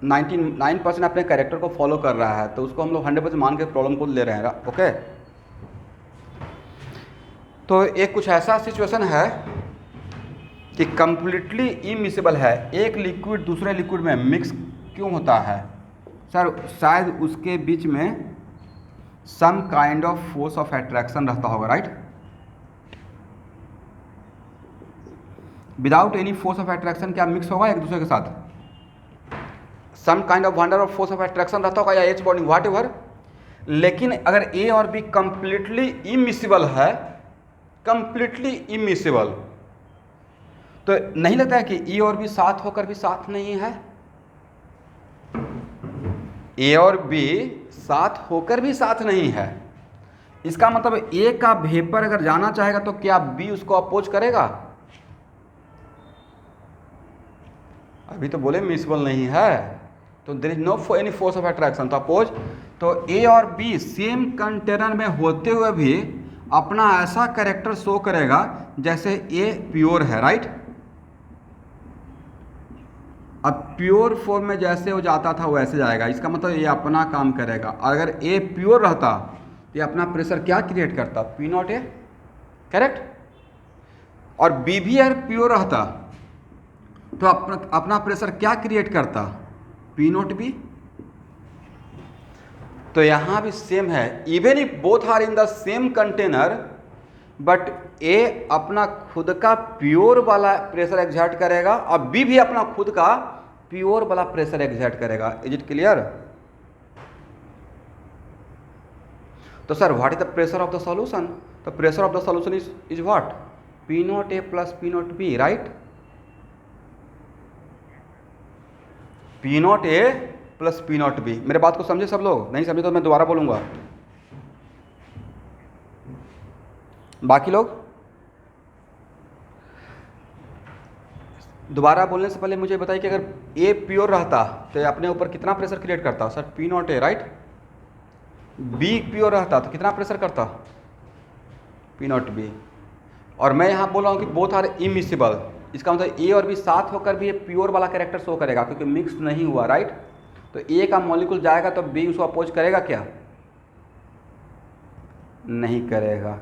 99% अपने कैरेक्टर को फॉलो कर रहा है, तो उसको हम लोग 100% मान के प्रॉब्लम को ले रहे हैं, ओके। तो एक कुछ ऐसा सिचुएशन है कि कम्प्लीटली इमिसिबल है, एक लिक्विड दूसरे लिक्विड में मिक्स क्यों होता है सर? शायद उसके बीच में some kind of force of attraction रहता होगा, right. Without any force of attraction क्या मिक्स होगा एक दूसरे के साथ? Some kind of wonder of force of attraction रहता होगा या एच बॉन्डिंग व्हाट एवर। लेकिन अगर ए और बी कंप्लीटली इमिसिबल है, कंप्लीटली इमिसिबल, तो नहीं लगता है कि ए और बी साथ होकर भी साथ नहीं है? ए और बी साथ होकर भी साथ नहीं है, इसका मतलब ए का वेपर अगर जाना चाहेगा तो क्या बी उसको अपोज करेगा? अभी तो बोले मिसिबल नहीं है, तो there is no any force of attraction, तो अपोज। तो ए और बी सेम कंटेनर में होते हुए भी अपना ऐसा कैरेक्टर शो करेगा जैसे ए प्योर है, राइट। अब प्योर फॉर्म में जैसे वो जाता था वैसे जाएगा, इसका मतलब ये अपना काम करेगा। अगर ए प्योर रहता तो ये अपना प्रेशर क्या क्रिएट करता? P not a, correct. और बी भी अगर प्योर रहता तो अपना प्रेशर क्या क्रिएट करता? P not B. तो यहाँ भी सेम है, even if both are in the same container but A अपना खुद का प्योर वाला प्रेशर एक्सर्ट करेगा और बी भी अपना खुद का प्योर वाला प्रेशर एक्सर्ट करेगा। Is it clear? तो sir what is the pressure of the solution? The pressure of the solution is what? P not A plus P not B, right. P not A plus P not B. मेरे बात को समझे सब लोग? नहीं समझे तो मैं दोबारा बोलूंगा। बाकी लोग दोबारा बोलने से पहले मुझे बताइए कि अगर ए प्योर रहता तो ये अपने ऊपर कितना प्रेशर क्रिएट करता? Sir P not A, right. B pure रहता तो कितना प्रेशर करता? P not B. और मैं यहाँ बोल रहा हूँ कि बोथ आर इमिसिबल, इसका मतलब ए और बी साथ होकर भी ये प्योर वाला कैरेक्टर शो करेगा क्योंकि मिक्स नहीं हुआ, राइट। तो ए का मॉलिक्यूल जाएगा तो बी उसको अपोज करेगा क्या? नहीं करेगा।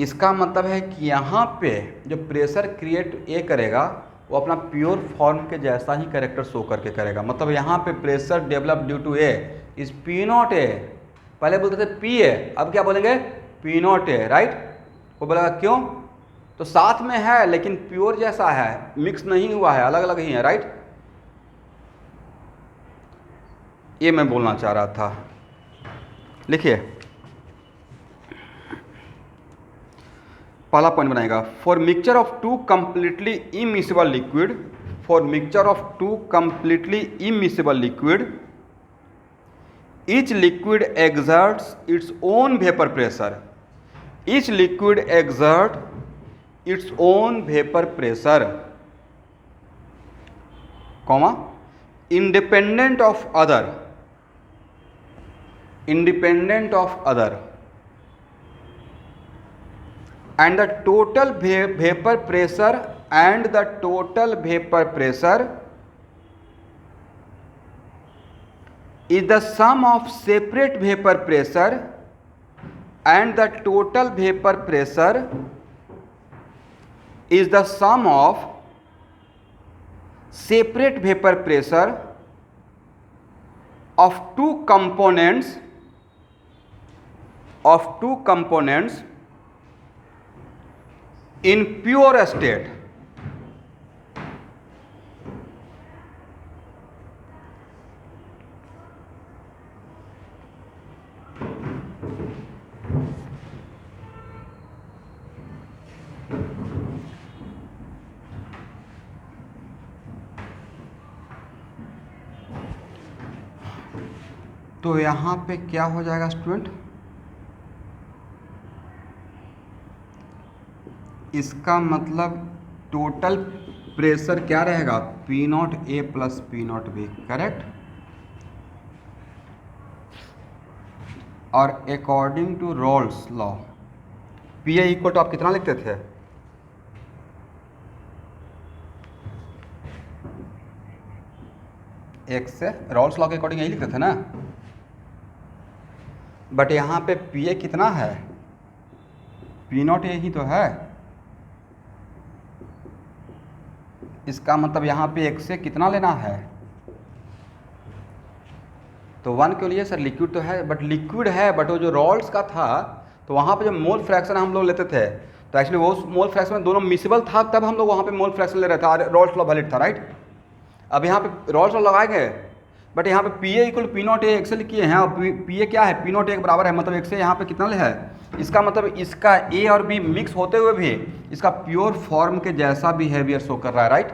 इसका मतलब है कि यहाँ पे जो प्रेशर क्रिएट ए करेगा वो अपना प्योर फॉर्म के जैसा ही कैरेक्टर शो करके करेगा। मतलब यहाँ पे pressure develop due to A is P not A. पहले बोलते थे पी ए, अब क्या बोलेंगे? P not A, right. वो बोलेगा क्यों? तो साथ में है लेकिन प्योर जैसा है, मिक्स नहीं हुआ है, अलग अलग ही है, राइट। ये मैं बोलना चाह रहा था। लिखिए, पहला पॉइंट बनाएगा, for mixture of two completely immiscible liquid, for mixture of two completely immiscible liquid, each liquid exerts its own vapor pressure, each liquid exerts its own vapor pressure, comma, independent of other, independent of other, and the total vapor pressure and the total vapor pressure is the sum of separate vapor pressure and the total vapor pressure is the sum of separate vapor pressure of two components in pure state. तो यहाँ पे क्या हो जाएगा स्टूडेंट? इसका मतलब टोटल प्रेशर क्या रहेगा? P not A plus P not B, correct. और according to Raoult's law P A equal to आप कितना लिखते थे? एक्स से, रोल्स लॉ के अकॉर्डिंग यही लिखते थे ना। बट यहाँ पे पी ए कितना है? पी नॉट ए ही तो है। इसका मतलब यहाँ पे एक्स से कितना लेना है? तो 1 के लिए सर लिक्विड तो है, बट लिक्विड है, बट वो जो रोल्स का था तो वहाँ पे जो मोल फ्रैक्शन हम लोग लेते थे तो एक्चुअली वो मोल फ्रैक्शन में दोनों मिसिबल था, तब हम लोग वहाँ पे मोल फ्रैक्शन ले रहे थे, रोल्स लॉ वैलिड था, राइट। अब यहाँ पे रोल्स लॉ लगाएंगे, बट यहाँ पे P A equal P not A एक्सेल किए हैं और पी ए क्या है? पी नॉट ए के बराबर है, मतलब एक्स यहाँ पे कितना ले है? इसका मतलब इसका ए और बी मिक्स होते हुए भी इसका प्योर फॉर्म के जैसा बिहेवियर शो कर रहा है, राइट।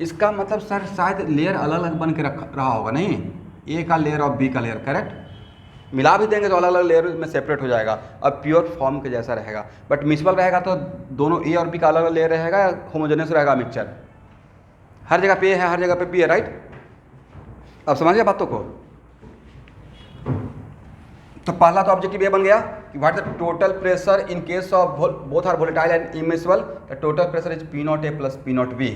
इसका मतलब सर शायद लेयर अलग अलग बन के रख रहा होगा, नहीं, ए का लेयर और बी का लेयर, करेक्ट। मिला भी देंगे तो अलग अलग लेयर में सेपरेट हो जाएगा और प्योर फॉर्म के जैसा रहेगा। बट मिक्सबल रहेगा तो दोनों ए और बी का अलग अलग लेयर रहेगा या होमोजेनियस रहेगा मिक्सचर? हर जगह पे ए है, हर जगह पे बी है, राइट। अब समझिए बातों को। तो पहला तो ऑब्जेक्टिव ये बन गया कि what the total pressure in case of both are volatile and immiscible, the total pressure is P not A plus P not B.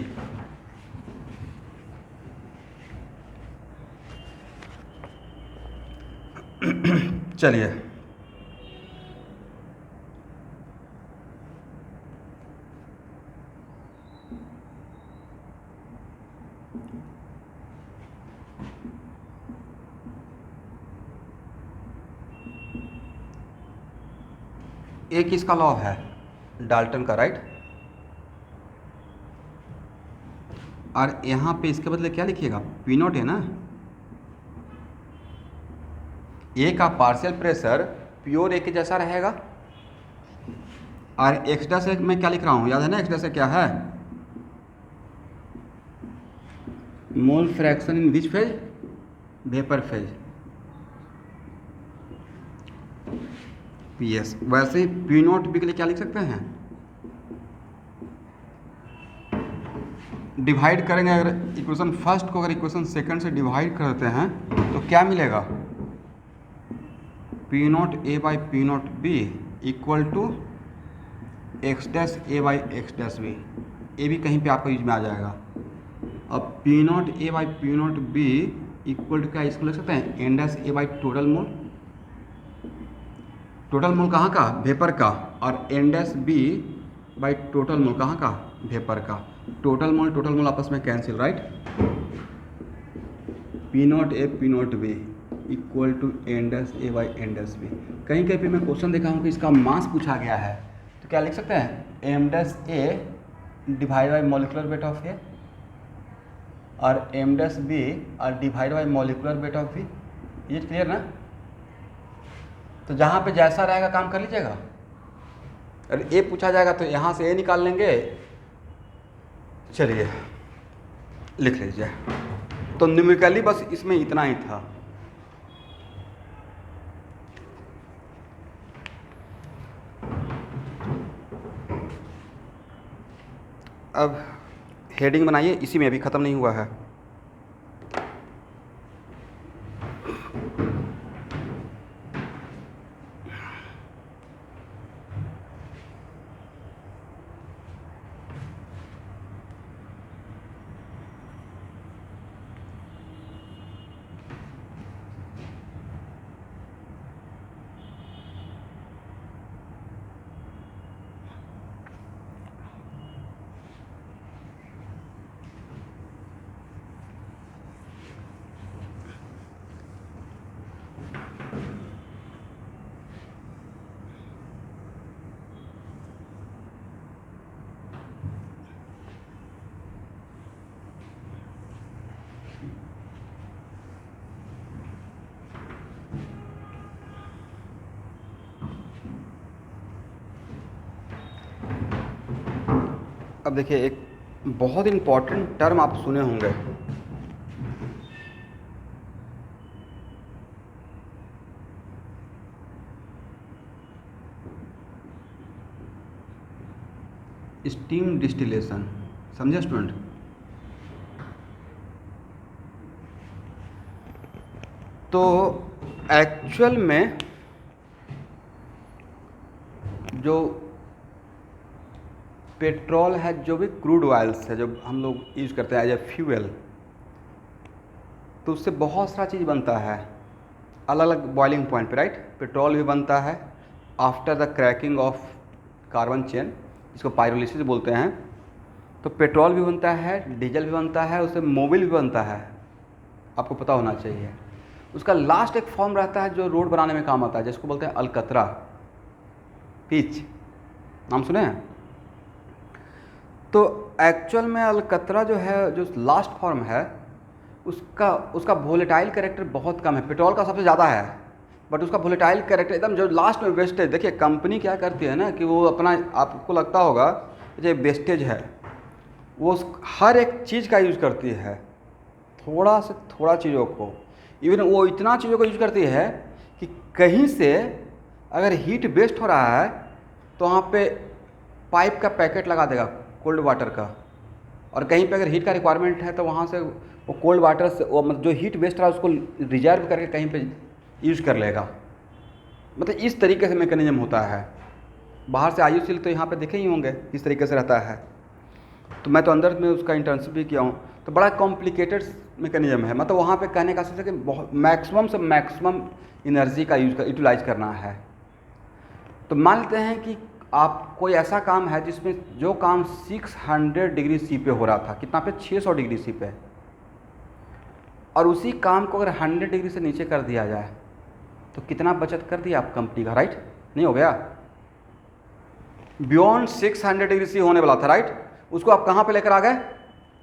चलिए, एक इसका लॉ है डाल्टन का, राइट। और यहाँ पे इसके बदले क्या लिखिएगा? पी नॉट है ना। ए का पार्शियल प्रेशर प्योर ए के जैसा रहेगा और एक्स डैश से मैं क्या लिख रहा हूँ, याद है ना? एक्स डैश से क्या है? मोल fraction in which phase? Vapour phase. P S. वैसे ही पी नॉट बी के लिए क्या लिख सकते हैं? डिवाइड करेंगे, अगर इक्वेशन फर्स्ट को अगर इक्वेशन सेकंड से डिवाइड कर देते हैं तो क्या मिलेगा, P not A by P not B equal to X dash A by X dash B. ए भी कहीं पे आपका यूज में आ जाएगा। अब P not A by P not B equal to क्या, इसको लिख सकते हैं N dash A by total mole. Total mole कहाँ का, वेपर का, और N dash B by total mole कहाँ का, वेपर का। टोटल मोल आपस में cancel, right. P not A P not B equal to n dash A by n dash B. कहीं कहीं पे मैं क्वेश्चन देखा हूँ कि इसका मास पूछा गया है, तो क्या लिख सकते हैं, M dash A divide by molecular weight of A और एम डैश बी और divide by molecular weight of B. ये क्लियर ना। तो जहाँ पे जैसा रहेगा काम कर लीजिएगा। अगर ए पूछा जाएगा तो यहाँ से ए निकाल लेंगे। चलिए लिख लीजिए। तो न्यूमेरिकली बस इसमें इतना ही था। अब हेडिंग बनाइए, इसी में अभी ख़त्म नहीं हुआ है। अब देखिए, एक बहुत इम्पॉर्टेंट टर्म आप सुने होंगे, स्टीम डिस्टिलेशन। समझे स्टूडेंट? तो एक्चुअल में जो पेट्रोल है, जो भी क्रूड ऑयल्स है, जो हम लोग यूज़ करते हैं एज ए फ्यूल, तो उससे बहुत सारा चीज़ बनता है अलग अलग बॉइलिंग पॉइंट पे, राइट। पेट्रोल भी बनता है after the cracking of carbon chain, जिसको पायरोलिसिस बोलते हैं। तो पेट्रोल भी बनता है, डीजल भी बनता है, उससे मोबिल भी बनता है, आपको पता होना चाहिए। उसका लास्ट एक फॉर्म रहता है जो रोड बनाने में काम आता है, जिसको बोलते हैं अलकतरा, पिच। नाम सुने हैं? तो एक्चुअल में अलकतरा जो है, जो लास्ट फॉर्म है, उसका वोलेटाइल कैरेक्टर बहुत कम है। पेट्रोल का सबसे ज़्यादा है, बट उसका वोलेटाइल कैरेक्टर एकदम जो लास्ट में वेस्टेज। देखिए कंपनी क्या करती है ना कि वो अपना, आपको लगता होगा जो वेस्टेज है वो हर एक चीज़ का यूज़ करती है, थोड़ा से थोड़ा चीज़ों को। इवन वो इतना चीज़ों को यूज़ करती है कि कहीं से अगर हीट वेस्ट हो रहा है तो वहाँ पे पाइप का पैकेट लगा देगा कोल्ड वाटर का, और कहीं पे अगर हीट का रिक्वायरमेंट है तो वहाँ से वो कोल्ड वाटर से वो जो हीट वेस्ट रहा है उसको रिजर्व करके कहीं पे यूज़ कर लेगा। मतलब इस तरीके से मैकेनिज्म होता है। बाहर से आयुसील तो यहाँ पे देखे ही होंगे इस तरीके से रहता है। तो मैं तो अंदर में उसका इंटर्नशिप भी किया हूँ, तो बड़ा कॉम्प्लिकेटेड मैकेनिज्म है। मतलब वहाँ पे कहने का सोचा कि बहुत मैक्सिमम से मैक्सिमम एनर्जी का यूटिलाइज करना है। तो मान लेते हैं कि आप कोई ऐसा काम है जिसमें जो काम 600 डिग्री सी पे हो रहा था, कितना पे, 600 डिग्री सी पे, और उसी काम को अगर 100 डिग्री से नीचे कर दिया जाए तो कितना बचत कर दिया आप कंपनी का, राइट? नहीं हो गया? बियॉन्ड 600 डिग्री सी होने वाला था, राइट? उसको आप कहाँ पे लेकर आ गए?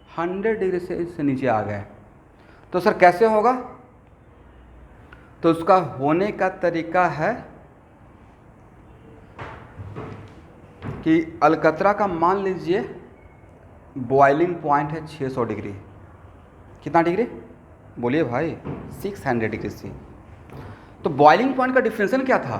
100 डिग्री से नीचे आ गए। तो सर कैसे होगा? तो उसका होने का तरीका है कि अलकतरा का मान लीजिए बॉइलिंग पॉइंट है 600 डिग्री। कितना डिग्री बोलिए भाई? 600 डिग्री सी। तो बॉइलिंग पॉइंट का डिफरेंशन क्या था?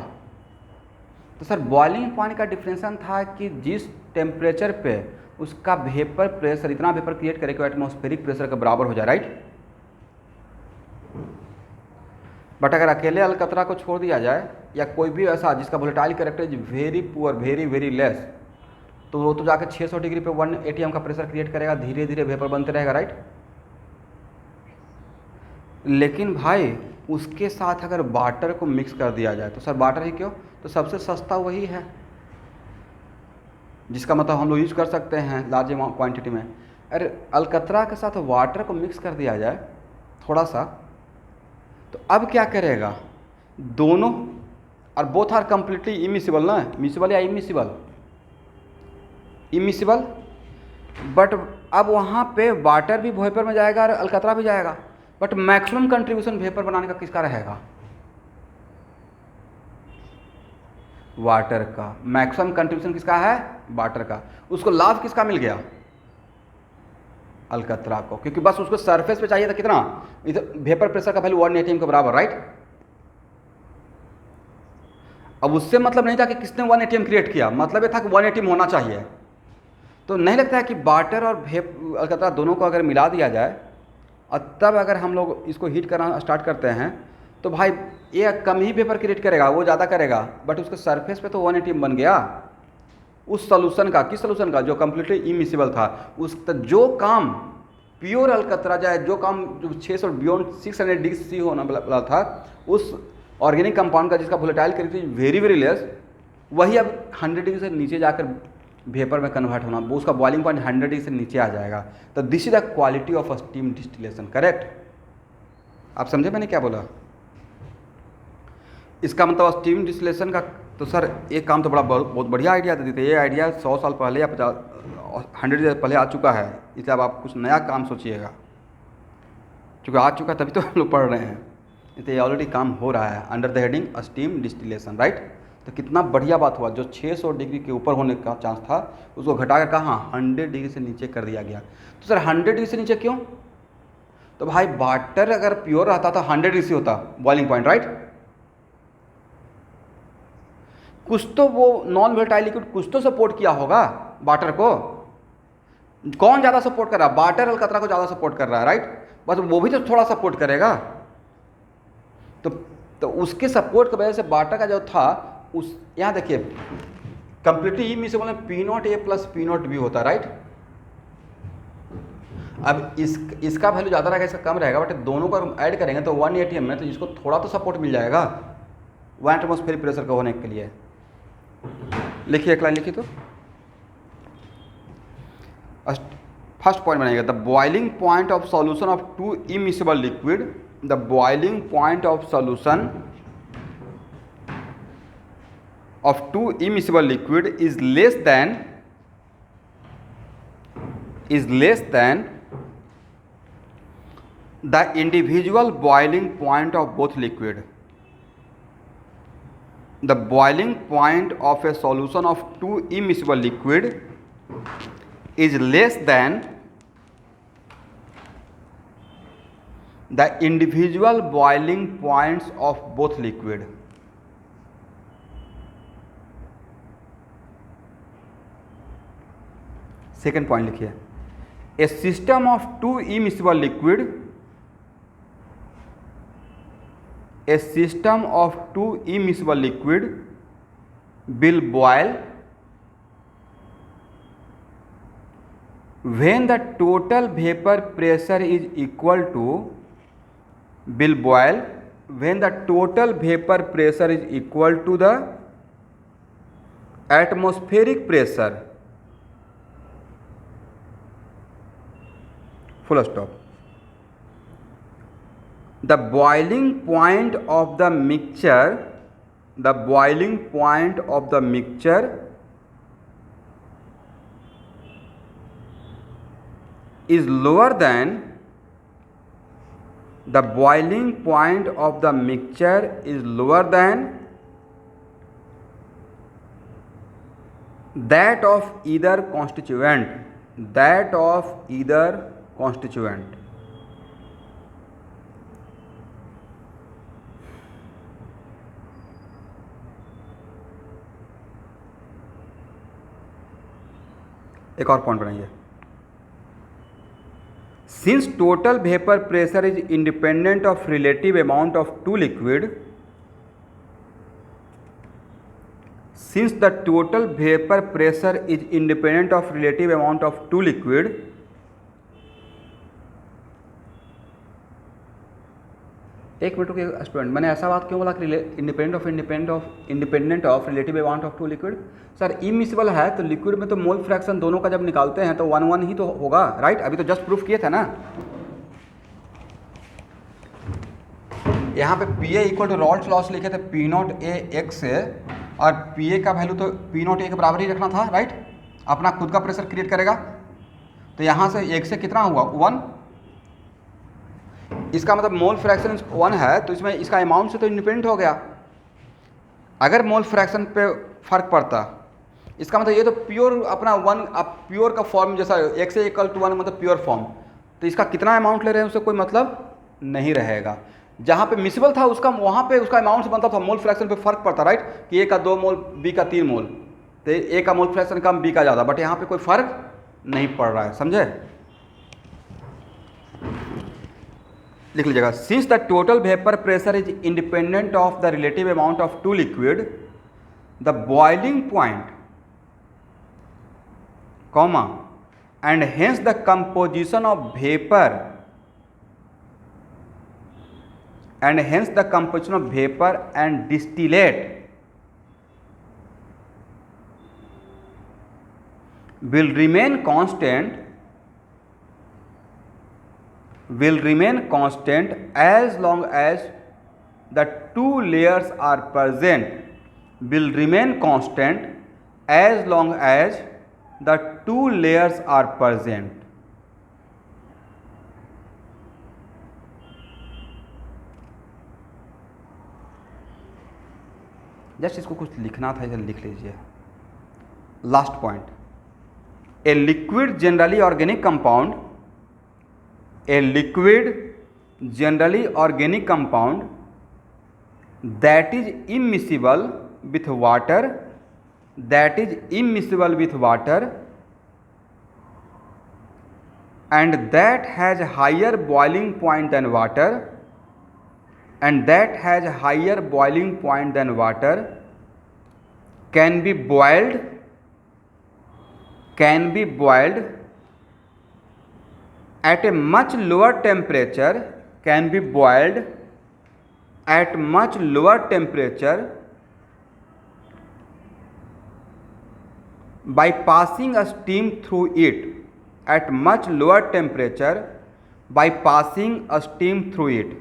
तो सर बॉइलिंग पॉइंट का डिफरेंशन था कि जिस टेम्परेचर पे उसका वेपर प्रेशर, इतना वेपर क्रिएट करे कि एटमॉस्फेरिक प्रेशर के बराबर हो जाए, राइट। बट अगर अकेले अलकतरा को छोड़ दिया जाए या कोई भी ऐसा जिसका volatile character is very poor, very very less, तो वो तो जाकर 600 डिग्री पे 1 atm का प्रेशर क्रिएट करेगा, धीरे धीरे वेपर बनते रहेगा, राइट। लेकिन भाई उसके साथ अगर वाटर को मिक्स कर दिया जाए तो सर वाटर ही क्यों, तो सबसे सस्ता वही है जिसका मतलब हम लोग यूज कर सकते हैं लार्ज अमाउंट क्वांटिटी में। अरे अलकतरा के साथ वाटर को मिक्स कर दिया जाए थोड़ा सा, तो अब क्या करेगा, दोनों, और बोथ आर कंप्लीटली इमिसिबल ना, मिसिबल या इमिसिबल, इमिसिबल, बट अब वहाँ पे वाटर भी वेपर में जाएगा और अलकतरा भी जाएगा, बट मैक्सिमम कंट्रीब्यूशन वेपर बनाने का किसका रहेगा, वाटर का। मैक्सिमम कंट्रीब्यूशन किसका है, वाटर का। उसको लाभ किसका मिल गया, अलकतरा को, क्योंकि बस उसको सरफेस पे चाहिए था कितना, इधर वेपर प्रेशर का वैल्यू 1 atm के बराबर, राइट। अब उससे मतलब नहीं था कि किसने 1 atm क्रिएट किया, मतलब ये था कि 1 atm होना चाहिए। तो नहीं लगता है कि वाटर और अलकतरा दोनों को अगर मिला दिया जाए और तब अगर हम लोग इसको हीट करना स्टार्ट करते हैं तो भाई ये कम ही वेपर क्रिएट करेगा, वो ज़्यादा करेगा, बट उसके सरफेस पे तो 1 atm बन गया उस सोल्यूशन का। किस सोल्यूशन का, जो कम्प्लीटली इमिसिबल था। उस जो काम प्योर अलकतरा जाए, जो काम जो 600 बियॉन्ड 600 डिग्री सी होना वाला था, उस ऑर्गेनिक कंपाउंड का जिसका volatile character very very less, वही अब 100 डिग्री से नीचे जाकर वेपर में कन्वर्ट होना, वो उसका बॉइलिंग पॉइंट 100 डिग्री से नीचे आ जाएगा। तो this is the quality of steam distillation, correct. आप समझे मैंने क्या बोला। इसका मतलब स्टीम डिस्टिलेशन का, तो सर एक काम तो बहुत बढ़िया आइडिया दे देते। ये आइडिया 100 साल पहले या 100 ईयर पहले आ चुका है, इसलिए अब आप कुछ नया काम सोचिएगा, क्योंकि आ चुका तभी तो हम लोग पढ़ रहे हैं। इसलिए ऑलरेडी काम हो रहा है under the heading steam distillation, right. तो कितना बढ़िया बात हुआ, जो 600 डिग्री के ऊपर होने का चांस था उसको घटाकर कहाँ 100 डिग्री से नीचे कर दिया गया। तो सर 100 डिग्री से नीचे क्यों, तो भाई वाटर अगर प्योर रहता तो 100 डिग्री से होता बॉइलिंग पॉइंट, राइट। कुछ तो वो नॉन वोलेटाइल लिक्विड कुछ तो सपोर्ट किया होगा वाटर को। कौन ज़्यादा सपोर्ट कर रहा है, वाटर अलकतरा को ज़्यादा सपोर्ट कर रहा है, राइट। बस वो भी तो थोड़ा सपोर्ट करेगा। तो उसके सपोर्ट की वजह से वाटर का जो था उस, यहाँ देखिए कंप्लीटली इमिसिबल में P0A प्लस P0B भी होता है, राइट। अब इसका वैल्यू ज़्यादा रहेगा, इसका कम रहेगा, बट दोनों को ऐड करेंगे तो 1 atm में तो इसको थोड़ा तो सपोर्ट मिल जाएगा 1 एटमॉस्फेरिक प्रेशर का होने के लिए। लिखिए, एक लाइन लिखिए। तो फर्स्ट पॉइंट बनेगा, the boiling point of solution of 2 immiscible liquid, the boiling point of solution of 2 immiscible liquid is less than the individual boiling point of both liquid. The boiling point of a solution of 2 immiscible liquid is less than the individual boiling points of both liquid. Second point लिखिए, a system of 2 immiscible liquid, a system of 2 immiscible liquid will boil when the total vapor pressure is equal to, will boil when the total vapor pressure is equal to the atmospheric pressure, full stop. The boiling point of the mixture, the boiling point of the mixture is lower than, the boiling point of the mixture is lower than that of either constituent, that of either constituent. एक और पॉइंट बनाइए, since total vapour pressure is independent of relative amount of two liquid, since the total vapor pressure is independent of relative amount of two liquid, एक मिनट रुकिए स्टूडेंट, मैंने ऐसा बात क्यों बोला कि independent of relative amount of two liquid? Sir immiscible है तो लिक्विड में तो मोल फ्रैक्शन दोनों का जब निकालते हैं तो 1:1 ही तो होगा, राइट? अभी तो जस्ट प्रूफ किए थे ना। यहाँ पे P A equal to Raoult's laws लिखे थे पी नॉट ए एक्स से, और पी ए का वैल्यू तो पी नॉट ए के बराबर ही रखना था, राइट? अपना खुद का प्रेशर क्रिएट करेगा। तो यहाँ से एक से कितना हुआ 1, इसका मतलब मोल फ्रैक्शन 1 है तो इसमें इसका अमाउंट से तो इंडिपेंडेंट हो गया। अगर मोल फ्रैक्शन पे फर्क पड़ता, इसका मतलब ये तो प्योर अपना 1, अब प्योर का फॉर्म जैसा x से इक्वल टू 1 मतलब प्योर फॉर्म, तो इसका कितना अमाउंट ले रहे हैं उससे कोई मतलब नहीं रहेगा। जहाँ पे मिसिबल था उसका वहाँ पे उसका अमाउंट से बनता था, मोल फ्रैक्शन पे फर्क पड़ता, राइट? कि ए का 2 मोल बी का 3 मोल, तो ए का मोल फ्रैक्शन कम बी का ज़्यादा, बट यहाँ पे कोई फर्क नहीं पड़ रहा है, समझे? लिख लीजिएगा, since the total vapour pressure is independent of the relative amount of two liquid, the boiling point comma and hence the composition of vapour and hence the composition of vapor and distillate will remain constant as long as the two layers are present, will remain constant as long as the two layers are present. Just इसको कुछ लिखना था, इसे लिख लीजिए। Last point, a liquid generally organic compound, a liquid generally organic compound that is immiscible with water, that is immiscible with water and that has higher boiling point than water, and that has higher boiling point than water, can be boiled at a much lower temperature, can be boiled at much lower temperature by passing a steam through it, at much lower temperature by passing a steam through it.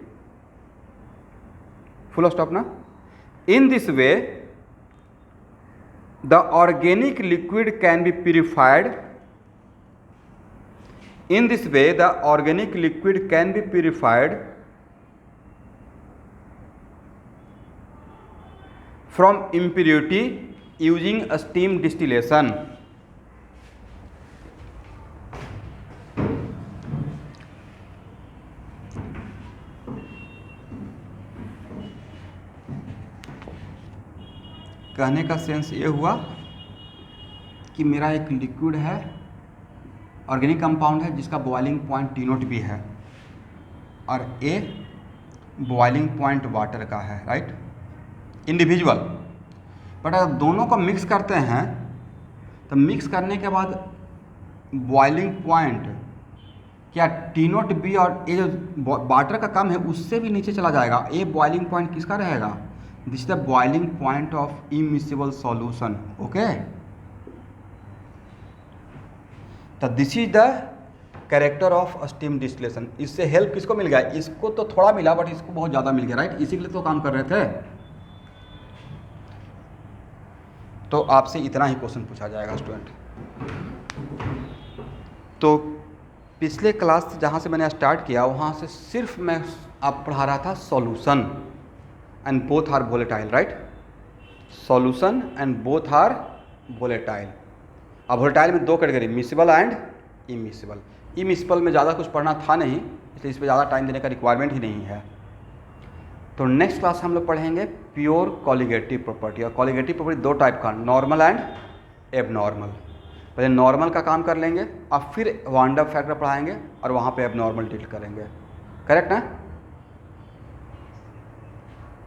Full stop na. In this way the organic liquid can be purified, in this way the organic liquid can be purified from impurity using a steam distillation. कहने का सेंस ये हुआ कि मेरा एक लिक्विड है, ऑर्गेनिक कंपाउंड है जिसका बॉइलिंग पॉइंट T0 भी है और ए बॉइलिंग पॉइंट वाटर का है, राइट? इंडिविजुअल। बट अगर दोनों को मिक्स करते हैं तो मिक्स करने के बाद बॉइलिंग पॉइंट क्या T0 भी और ये जो वाटर का कम है उससे भी नीचे चला जाएगा। ए बॉइलिंग पॉइंट किसका रहेगा? This is the boiling point of immiscible solution, okay? तो this is the character of steam distillation. इससे हेल्प किसको मिल गया? इसको तो थोड़ा मिला बट इसको बहुत ज़्यादा मिल गया, राइट? इसी के लिए तो काम कर रहे थे। तो आपसे इतना ही क्वेश्चन पूछा जाएगा स्टूडेंट। तो पिछले क्लास जहाँ से मैंने स्टार्ट किया वहाँ से सिर्फ मैं आप पढ़ा रहा था solution and both are volatile, right? Solution and both are volatile. अब वोलेटाइल में दो category, miscible and immiscible. Immiscible में ज़्यादा कुछ पढ़ना था नहीं, इसलिए इस पर ज़्यादा टाइम देने का रिक्वायरमेंट ही नहीं है। तो नेक्स्ट क्लास हम लोग पढ़ेंगे प्योर कॉलिगेटिव प्रॉपर्टी। और कॉलिगेटिव प्रॉपर्टी दो टाइप का, नॉर्मल एंड एबनॉर्मल। पहले नॉर्मल का काम कर लेंगे और फिर वांडा फैक्टर पढ़ाएंगे और वहाँ पे अब नॉर्मल डील करेंगे। करेक्ट ना?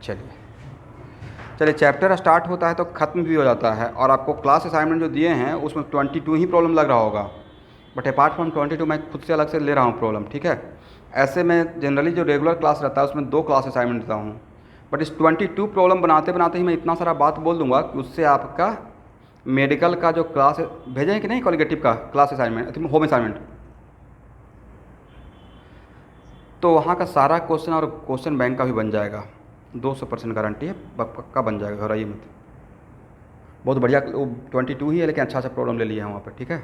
चलिए चैप्टर स्टार्ट होता है तो ख़त्म भी हो जाता है, और आपको क्लास असाइनमेंट जो दिए हैं उसमें 22 ही प्रॉब्लम लग रहा होगा, बट अपार्ट फ्रॉम 22 मैं खुद से अलग से ले रहा हूँ प्रॉब्लम, ठीक है। ऐसे में जनरली जो रेगुलर क्लास रहता है उसमें 2 क्लास असाइनमेंट देता हूँ, बट इस 22 प्रॉब्लम बनाते बनाते ही मैं इतना सारा बात बोल दूंगा कि उससे आपका मेडिकल का जो क्लास भेजें कि नहीं, क्वालिटेटिव का क्लास असाइनमेंट, होम असाइनमेंट, तो वहाँ का सारा क्वेश्चन और क्वेश्चन बैंक का भी बन जाएगा। 200% गारंटी है, पक्का बन जाएगा, घबराइए मत। बहुत बढ़िया 22 ही है, लेकिन अच्छा प्रॉब्लम ले लिया है वहाँ पर, ठीक है।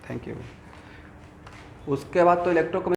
Thank you. उसके बाद तो इलेक्ट्रो